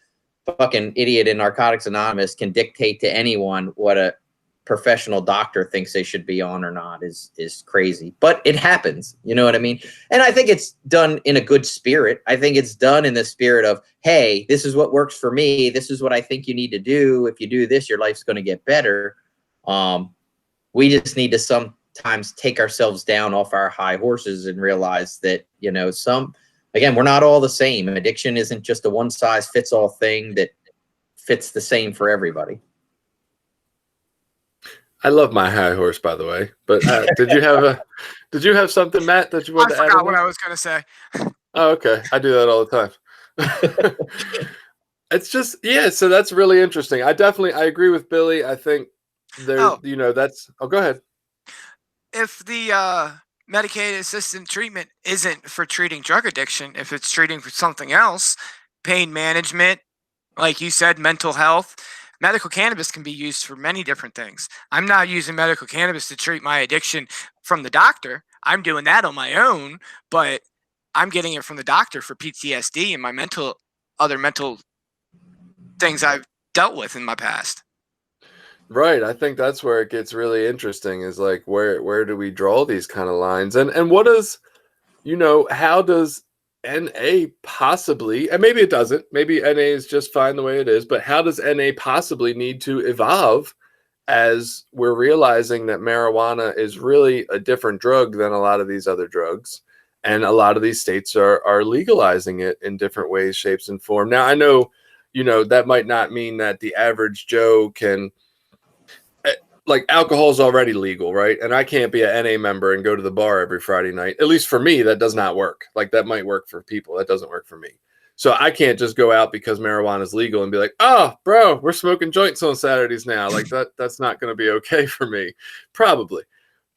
fucking idiot in Narcotics Anonymous can dictate to anyone what a professional doctor thinks they should be on or not is crazy. But it happens, you know what I mean? And I think it's done in a good spirit. I think it's done in the spirit of, hey, this is what works for me. This is what I think you need to do. If you do this, your life's going to get better. We just need to sometimes take ourselves down off our high horses and realize that, again, we're not all the same. Addiction isn't just a one size fits all thing that fits the same for everybody. I love my high horse, by the way. But did you have something, Matt, that you wanted to add? I forgot what I was going to say. Oh, okay. I do that all the time. It's just, yeah. So that's really interesting. I agree with Billy. I think go ahead. If the medicated assisted treatment isn't for treating drug addiction, if it's treating for something else, pain management, like you said, mental health, medical cannabis can be used for many different things. I'm not using medical cannabis to treat my addiction from the doctor. I'm doing that on my own, but I'm getting it from the doctor for PTSD and my other mental things I've dealt with in my past. Right. I think that's where it gets really interesting, is like, where do we draw these kind of lines? And what does, how does NA possibly, and maybe it doesn't, maybe NA is just fine the way it is, but how does NA possibly need to evolve as we're realizing that marijuana is really a different drug than a lot of these other drugs, and a lot of these states are legalizing it in different ways, shapes, and form. Now, I know, that might not mean that the average Joe can, like, alcohol is already legal, right? And I can't be an NA member and go to the bar every Friday night. At least for me, that does not work. Like, that might work for people. That doesn't work for me. So I can't just go out because marijuana is legal and be like, oh, bro, we're smoking joints on Saturdays now. Like, that's not going to be okay for me, probably.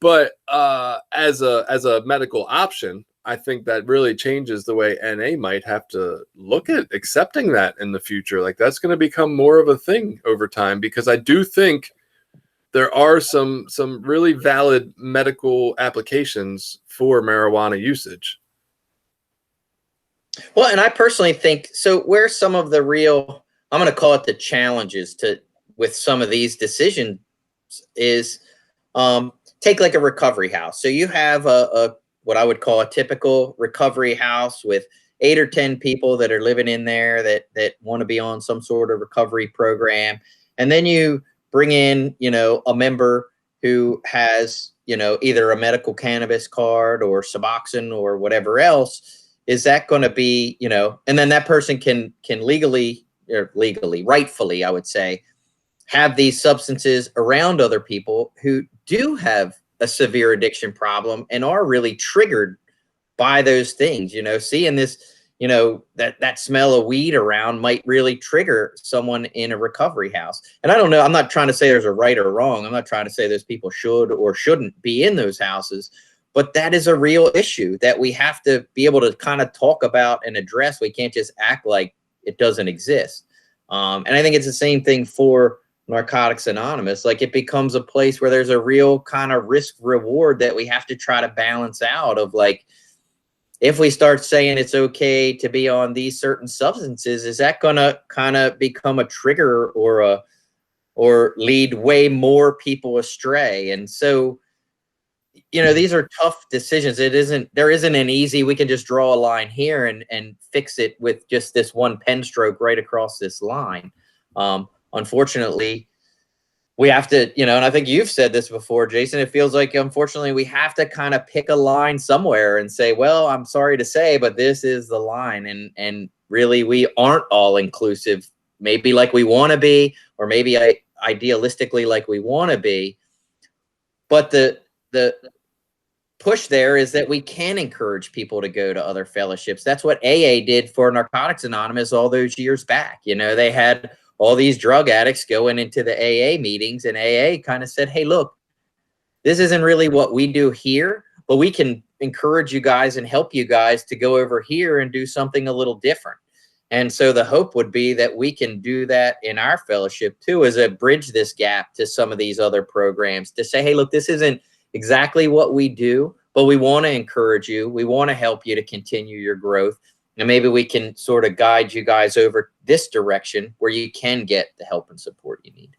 But as a medical option, I think that really changes the way NA might have to look at accepting that in the future. Like, that's going to become more of a thing over time, because I do think there are some really valid medical applications for marijuana usage. Well, and I personally think, so where some of the real, I'm going to call it the challenges with some of these decisions is, take like a recovery house. So you have a what I would call a typical recovery house with 8 or 10 people that are living in there that want to be on some sort of recovery program. And then you bring in, a member who has, either a medical cannabis card or Suboxone or whatever else. Is that going to be, and then that person can rightfully, I would say, have these substances around other people who do have a severe addiction problem and are really triggered by those things. Seeing this, that smell of weed around might really trigger someone in a recovery house. And I don't know, I'm not trying to say there's a right or wrong. I'm not trying to say those people should or shouldn't be in those houses, but that is a real issue that we have to be able to kind of talk about and address. We can't just act like it doesn't exist. And I think it's the same thing for Narcotics Anonymous. Like, it becomes a place where there's a real kind of risk reward that we have to try to balance out of, like, if we start saying it's okay to be on these certain substances, is that going to kind of become a trigger or lead way more people astray? And so, these are tough decisions. There isn't an easy, we can just draw a line here and fix it with just this one pen stroke right across this line. Unfortunately, we have to, and I think you've said this before, Jason, it feels like, unfortunately, we have to kind of pick a line somewhere and say, well, I'm sorry to say, but this is the line. And really we aren't all inclusive, maybe like we want to be, or maybe idealistically like we want to be. But the push there is that we can encourage people to go to other fellowships. That's what AA did for Narcotics Anonymous all those years back. You know, they had all these drug addicts going into the AA meetings, and AA kind of said, hey, look, this isn't really what we do here, but we can encourage you guys and help you guys to go over here and do something a little different. And so the hope would be that we can do that in our fellowship too, as a bridge this gap to some of these other programs, to say, hey, look, this isn't exactly what we do, but we want to encourage you. We want to help you to continue your growth. And maybe we can sort of guide you guys over this direction where you can get the help and support you need.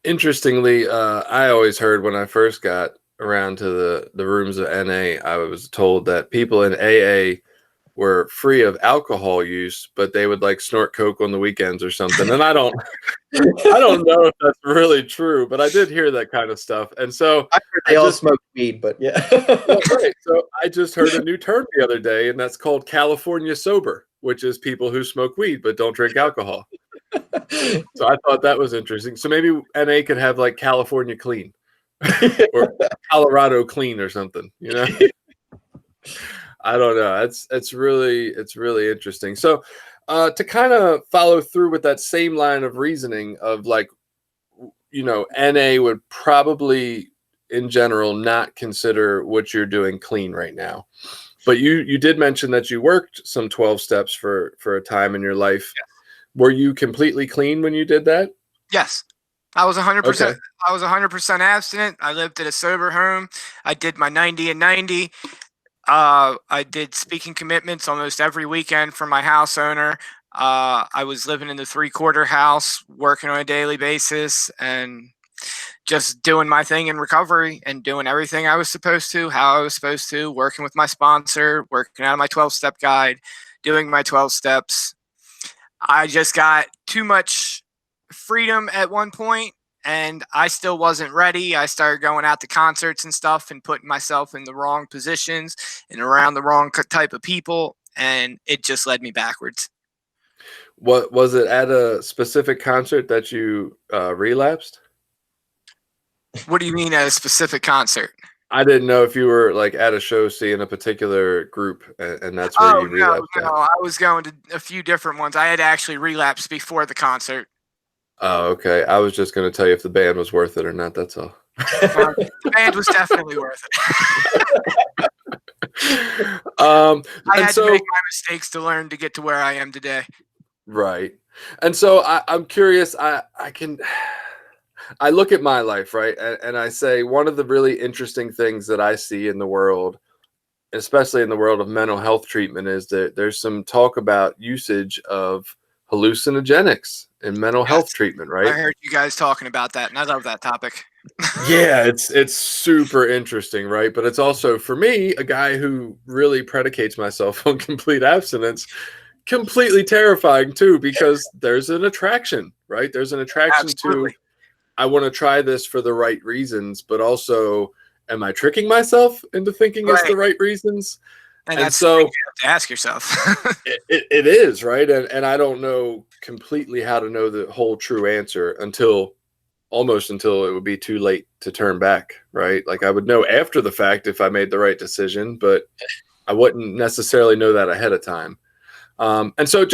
Interestingly, I always heard when I first got around to the rooms of NA, I was told that people in AA were free of alcohol use, but they would like snort coke on the weekends or something. And I don't know if that's really true, but I did hear that kind of stuff. And so I heard they all smoke weed, but yeah. Right. So I just heard a new term the other day, and that's called California sober, which is people who smoke weed but don't drink alcohol. So I thought that was interesting. So maybe NA could have like California clean or Colorado clean or something, you know? I don't know. It's really interesting. So to kind of follow through with that same line of reasoning of like, you know, NA would probably in general not consider what you're doing clean right now. But you did mention that you worked some 12 steps for a time in your life. Yes. Were you completely clean when you did that? Yes. I was 100%. Okay. I was 100% abstinent. I lived at a sober home. I did my 90 and 90. I did speaking commitments almost every weekend for my house owner. I was living in the 3-quarter house, working on a daily basis, and just doing my thing in recovery and doing everything I was supposed to, how I was supposed to, working with my sponsor, working out of my 12-step guide, doing my 12 steps. I just got too much freedom at one point, and I still wasn't ready. I started going out to concerts and stuff and putting myself in the wrong positions and around the wrong type of people, and it just led me backwards. What was it at a specific concert that you relapsed? What do you mean at a specific concert? I didn't know if you were like at a show seeing a particular group and that's where you relapsed. No, I was going to a few different ones. I had actually relapsed before the concert. Oh, okay. I was just going to tell you if the band was worth it or not. That's all. The band was definitely worth it. I had to make my mistakes to learn to get to where I am today. Right. And so I'm curious. I look at my life, right? And I say one of the really interesting things that I see in the world, especially in the world of mental health treatment, is that there's some talk about usage of hallucinogenics in mental health treatment, right? I heard you guys talking about that, and I love that topic. Yeah, it's super interesting, right? But it's also, for me, a guy who really predicates myself on complete abstinence, completely terrifying too, because there's an attraction, right? There's an attraction Absolutely. to, I want to try this for the right reasons, but also, am I tricking myself into thinking it's the right reasons? And that's so you have to ask yourself. it is, right? And I don't know completely how to know the whole true answer until it would be too late to turn back, right? Like I would know after the fact if I made the right decision, but I wouldn't necessarily know that ahead of time. And so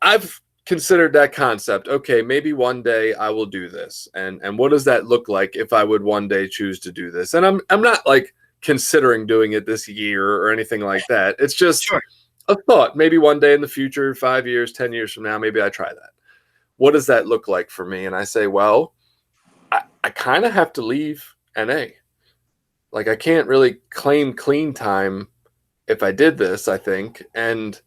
I've considered that concept. Okay, maybe one day I will do this. And what does that look like if I would one day choose to do this? And I'm not like considering doing it this year or anything like that. It's just a thought. Maybe one day in the future, 5 years, 10 years from now, maybe I try that. What does that look like for me? And I say, well, I kind of have to leave NA. Like I can't really claim clean time if I did this, I think. And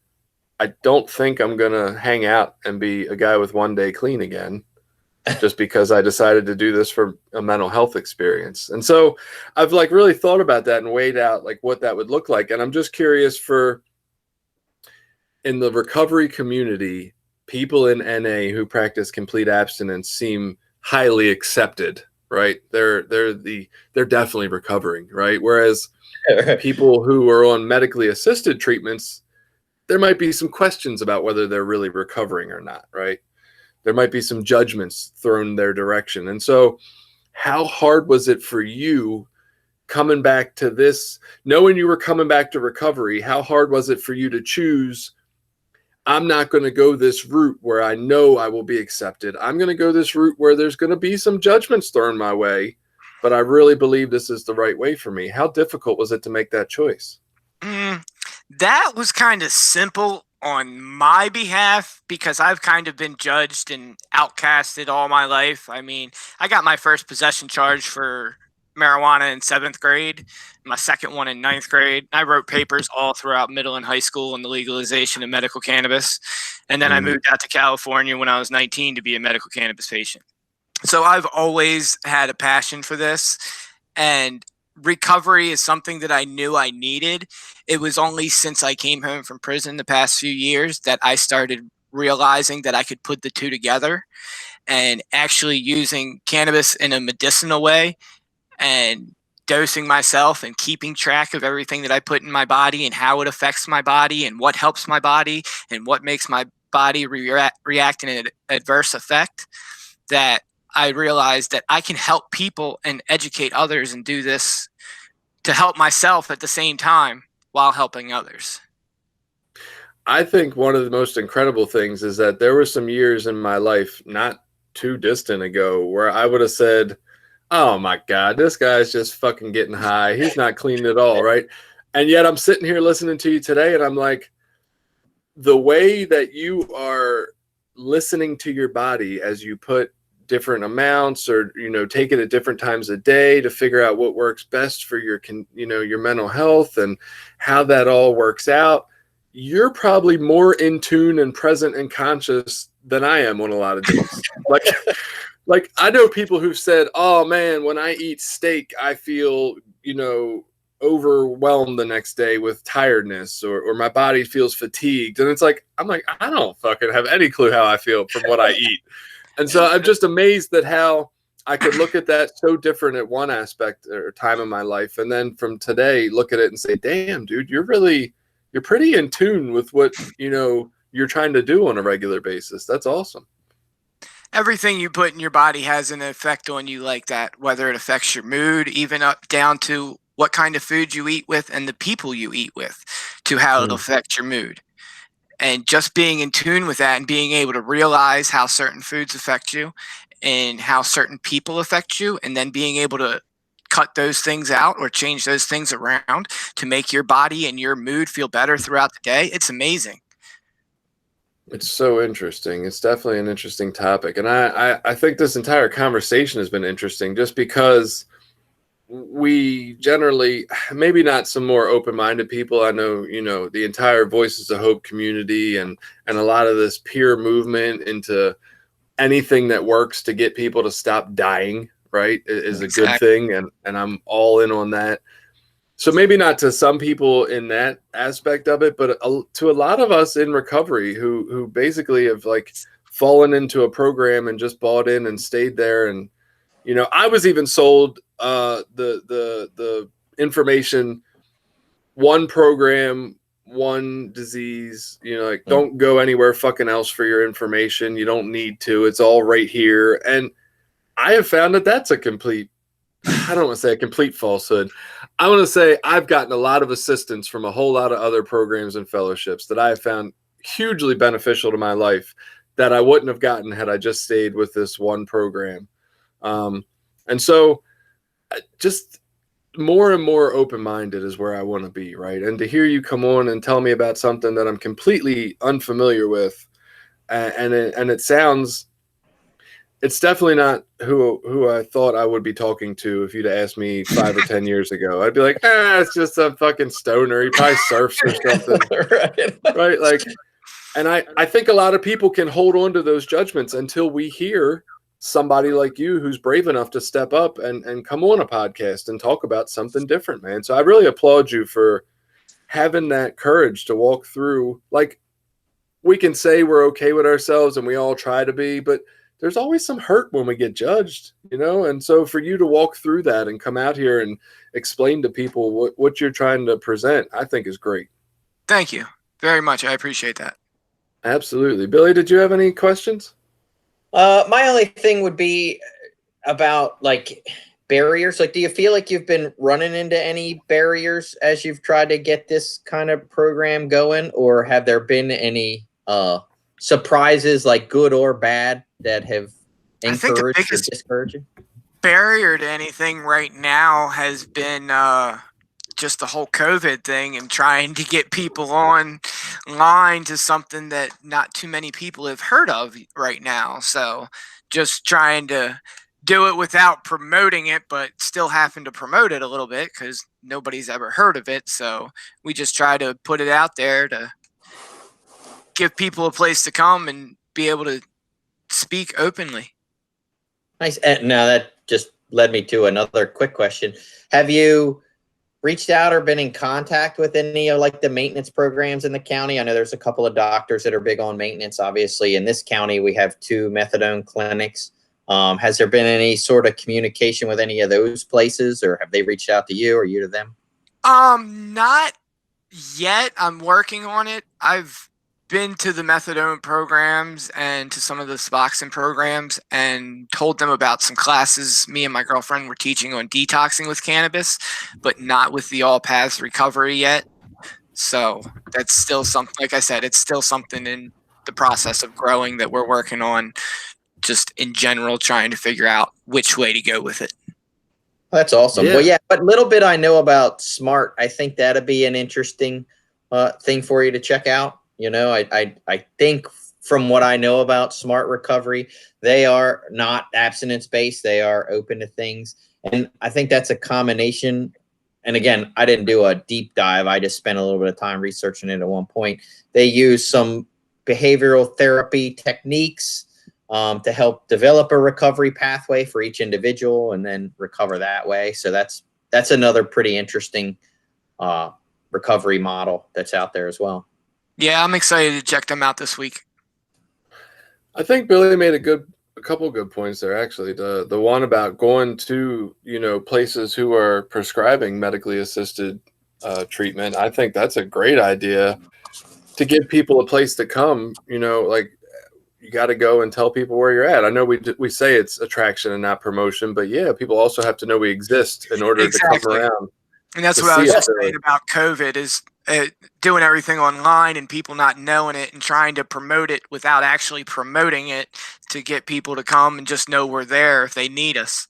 I don't think I'm going to hang out and be a guy with one day clean again just because I decided to do this for a mental health experience. And so I've like really thought about that and weighed out like what that would look like. And I'm just curious in the recovery community, people in NA who practice complete abstinence seem highly accepted, right? They're definitely recovering, right? Whereas people who are on medically assisted treatments, there might be some questions about whether they're really recovering or not, right? There might be some judgments thrown their direction. And so how hard was it for you coming back to this, knowing you were coming back to recovery? How hard was it for you to choose, I'm not going to go this route where I know I will be accepted. I'm going to go this route where there's going to be some judgments thrown my way, but I really believe this is the right way for me. How difficult was it to make that choice? That was kind of simple on my behalf because I've kind of been judged and outcasted all my life. I mean, I got my first possession charge for marijuana in 7th grade, my second one in 9th grade. I wrote papers all throughout middle and high school on the legalization of medical cannabis. And then I moved out to California when I was 19 to be a medical cannabis patient. So I've always had a passion for this, and recovery is something that I knew I needed. It was only since I came home from prison the past few years that I started realizing that I could put the two together and actually using cannabis in a medicinal way and dosing myself and keeping track of everything that I put in my body and how it affects my body and what helps my body and what makes my body react in an adverse effect, that I realized that I can help people and educate others and do this to help myself at the same time while helping others. I think one of the most incredible things is that there were some years in my life not too distant ago where I would have said, oh my God, this guy's just fucking getting high. He's not clean at all, right? And yet I'm sitting here listening to you today and I'm like, the way that you are listening to your body as you put different amounts or, take it at different times a day to figure out what works best for your, your mental health and how that all works out. You're probably more in tune and present and conscious than I am on a lot of days. Like I know people who've said, oh man, when I eat steak, I feel, overwhelmed the next day with tiredness or my body feels fatigued. And it's like, I'm like, I don't fucking have any clue how I feel from what I eat. And so I'm just amazed at how I could look at that so different at one aspect or time in my life. And then from today, look at it and say, damn, dude, you're pretty in tune with what, you're trying to do on a regular basis. That's awesome. Everything you put in your body has an effect on you like that, whether it affects your mood, even up down to what kind of food you eat with and the people you eat with, to how it'll affect your mood. And just being in tune with that and being able to realize how certain foods affect you and how certain people affect you, and then being able to cut those things out or change those things around to make your body and your mood feel better throughout the day. It's amazing. It's so interesting. It's definitely an interesting topic. And I think this entire conversation has been interesting just because we generally, maybe not some more open-minded people. I know, the entire Voices of Hope community and a lot of this peer movement into anything that works to get people to stop dying, right, is a good thing. And I'm all in on that. So maybe not to some people in that aspect of it, but to a lot of us in recovery who basically have like fallen into a program and just bought in and stayed there. And, I was even sold the information, one program, one disease, don't go anywhere fucking else for your information. You don't need to. It's all right here. And I have found that that's a complete, I don't want to say a complete falsehood. I want to say I've gotten a lot of assistance from a whole lot of other programs and fellowships that I have found hugely beneficial to my life that I wouldn't have gotten had I just stayed with this one program. And so just more and more open-minded is where I want to be, right? And to hear you come on and tell me about something that I'm completely unfamiliar with, and it sounds, it's definitely not who I thought I would be talking to if you'd asked me 5 or 10 years ago. I'd be like, it's just a fucking stoner. He probably surfs or something. Right? Like, and I think a lot of people can hold on to those judgments until we hear somebody like you who's brave enough to step up and come on a podcast and talk about something different, man. So I really applaud you for having that courage to walk through. Like, we can say we're okay with ourselves and we all try to be, but there's always some hurt when we get judged, and so for you to walk through that and come out here and explain to people what you're trying to present, I think is great. Thank you. Very much. I appreciate that. Absolutely. Billy, did you have any questions? My only thing would be about like barriers. Like, do you feel like you've been running into any barriers as you've tried to get this kind of program going, or have there been any surprises, like good or bad, that have I think the encouraged or biggest discouraged you? barrier to anything right now has been just the whole COVID thing and trying to get people online to something that not too many people have heard of right now. So just trying to do it without promoting it, but still having to promote it a little bit because nobody's ever heard of it. So we just try to put it out there to give people a place to come and be able to speak openly. Nice. Now that just led me to another quick question. Have you reached out or been in contact with any of like the maintenance programs in the county? I know there's a couple of doctors that are big on maintenance. Obviously, in this county, we have 2 methadone clinics. Has there been any sort of communication with any of those places, or have they reached out to you or you to them? Not yet. I'm working on it. I've been to the methadone programs and to some of the Suboxone programs and told them about some classes me and my girlfriend were teaching on detoxing with cannabis, but not with the all paths recovery yet. So that's still something, like I said, it's still something in the process of growing that we're working on, just in general, trying to figure out which way to go with it. That's awesome. Yeah. Well, yeah, but little bit I know about SMART. I think that'd be an interesting thing for you to check out. You know, I think from what I know about SMART recovery, they are not abstinence based. They are open to things. And I think that's a combination. And again, I didn't do a deep dive. I just spent a little bit of time researching it at one point. They use some behavioral therapy techniques to help develop a recovery pathway for each individual and then recover that way. So that's another pretty interesting recovery model that's out there as well. Yeah, I'm excited to check them out this week. I think Billy made a couple of good points there. Actually, the one about going to places who are prescribing medically assisted treatment. I think that's a great idea to give people a place to come. Like you got to go and tell people where you're at. I know we say it's attraction and not promotion, but yeah, people also have to know we exist in order to come around. And that's what I was just saying about COVID is doing everything online and people not knowing it and trying to promote it without actually promoting it to get people to come and just know we're there if they need us.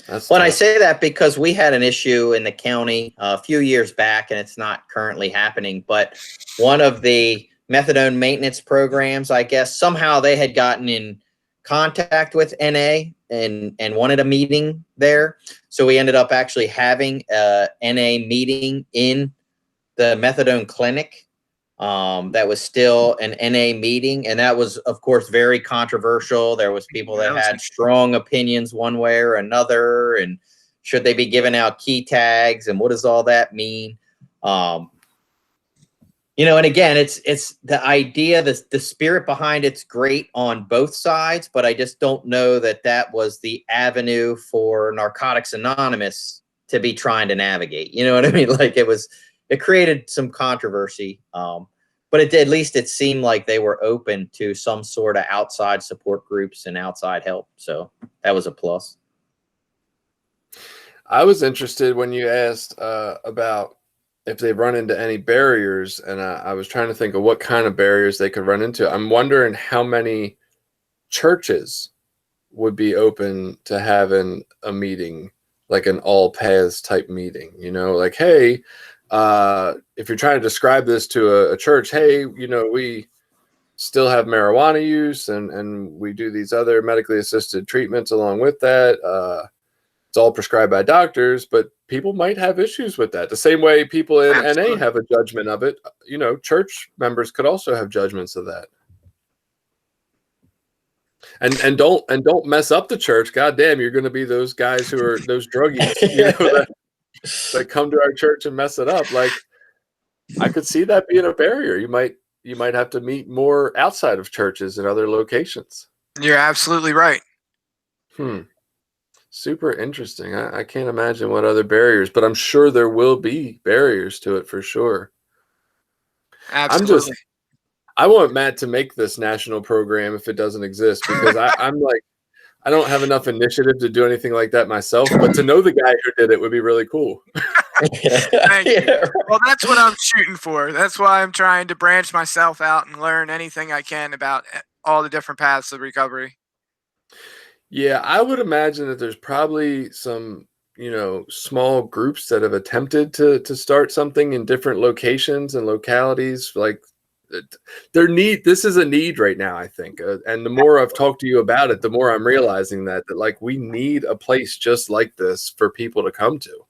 I say that because we had an issue in the county a few years back, and it's not currently happening, but one of the methadone maintenance programs, I guess somehow they had gotten in contact with NA and wanted a meeting there. So we ended up actually having a NA meeting in the methadone clinic. That was still an NA meeting, and that was, of course, very controversial. There was people that had strong opinions one way or another, and should they be giving out key tags, and what does all that mean? And again, it's the idea, the spirit behind it's great on both sides, but I just don't know that was the avenue for Narcotics Anonymous to be trying to navigate. You know what I mean? Like it created some controversy, but at least it seemed like they were open to some sort of outside support groups and outside help. So that was a plus. I was interested when you asked about if they've run into any barriers, and I was trying to think of what kind of barriers they could run into. I'm wondering how many churches would be open to having a meeting, like an all paths type meeting, like, hey, if you're trying to describe this to a church, hey, we still have marijuana use and we do these other medically assisted treatments along with that. It's all prescribed by doctors, but people might have issues with that. The same way people in NA have a judgment of it, church members could also have judgments of that. And don't mess up the church. God damn, you're going to be those guys who are those druggies, that come to our church and mess it up. Like, I could see that being a barrier. You might have to meet more outside of churches and other locations. You're absolutely right. Super interesting. I can't imagine what other barriers, but I'm sure there will be barriers to it for sure. Absolutely. I want Matt to make this national program if it doesn't exist, because I'm like, I don't have enough initiative to do anything like that myself, but to know the guy who did it would be really cool. Thank you. Well, that's what I'm shooting for. That's why I'm trying to branch myself out and learn anything I can about all the different paths of recovery. Yeah, I would imagine that there's probably some, small groups that have attempted to start something in different locations and localities. Like, this is a need right now, I think. And the more I've talked to you about it, the more I'm realizing that like we need a place just like this for people to come to.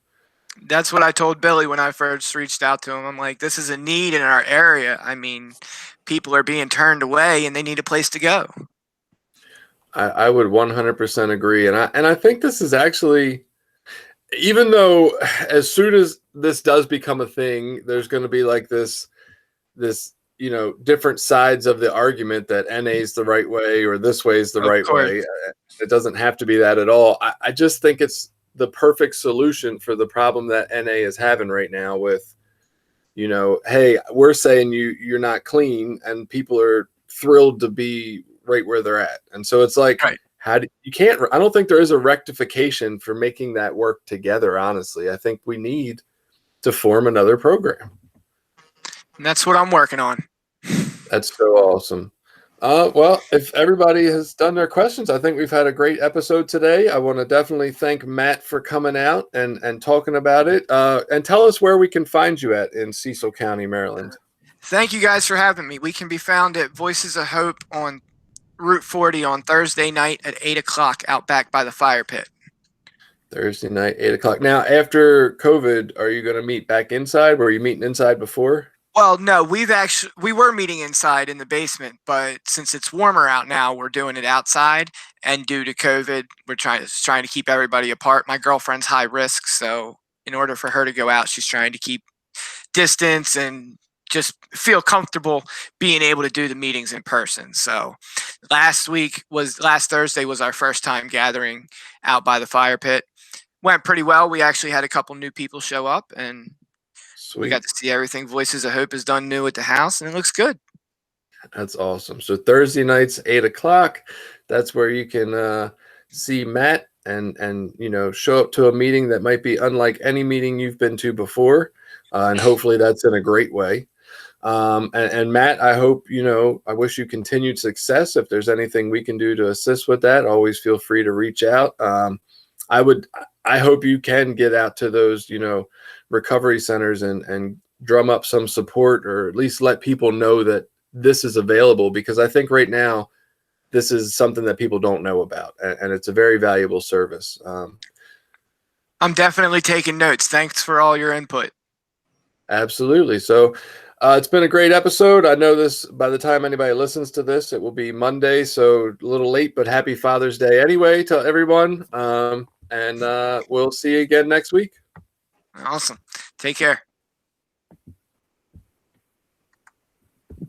That's what I told Billy when I first reached out to him. I'm like, this is a need in our area. I mean, people are being turned away and they need a place to go. I would 100% agree. And I think this is actually, even though as soon as this does become a thing, there's going to be like this, different sides of the argument that NA is the right way or this way is the right way. It doesn't have to be that at all. I just think it's the perfect solution for the problem that NA is having right now with, hey, we're saying you're not clean, and people are thrilled to be right where they're at. And so it's like, right. I don't think there is a rectification for making that work together. Honestly, I think we need to form another program. And that's what I'm working on. That's so awesome. Well, if everybody has done their questions, I think we've had a great episode today. I want to definitely thank Matt for coming out and talking about it. And tell us where we can find you at in Cecil County, Maryland. Thank you guys for having me. We can be found at Voices of Hope on Route 40 on Thursday night at 8 o'clock out back by the fire pit. Thursday night, 8 o'clock. Now, after COVID, are you going to meet back inside? Were you meeting inside before? Well, no, we were meeting inside in the basement, but since it's warmer out now, we're doing it outside. And due to COVID, we're trying to keep everybody apart. My girlfriend's high risk, so in order for her to go out, she's trying to keep distance and just feel comfortable being able to do the meetings in person. So last Thursday was our first time gathering out by the fire pit. Went pretty well. We actually had a couple new people show up, and we got to see everything Voices of Hope has done new at the house, and it looks good. That's awesome. So Thursday nights, 8 o'clock. That's where you can see Matt and show up to a meeting that might be unlike any meeting you've been to before, and hopefully that's in a great way. And Matt, I hope I wish you continued success. If there's anything we can do to assist with that, always feel free to reach out. I hope you can get out to those recovery centers and drum up some support, or at least let people know that this is available, because I think right now this is something that people don't know about, and it's a very valuable service. I'm definitely taking notes. Thanks for all your input. Absolutely. So it's been a great episode. I know this, by the time anybody listens to this, it will be Monday, so a little late, but happy Father's Day anyway to everyone. And we'll see you again next week. Awesome. Take care.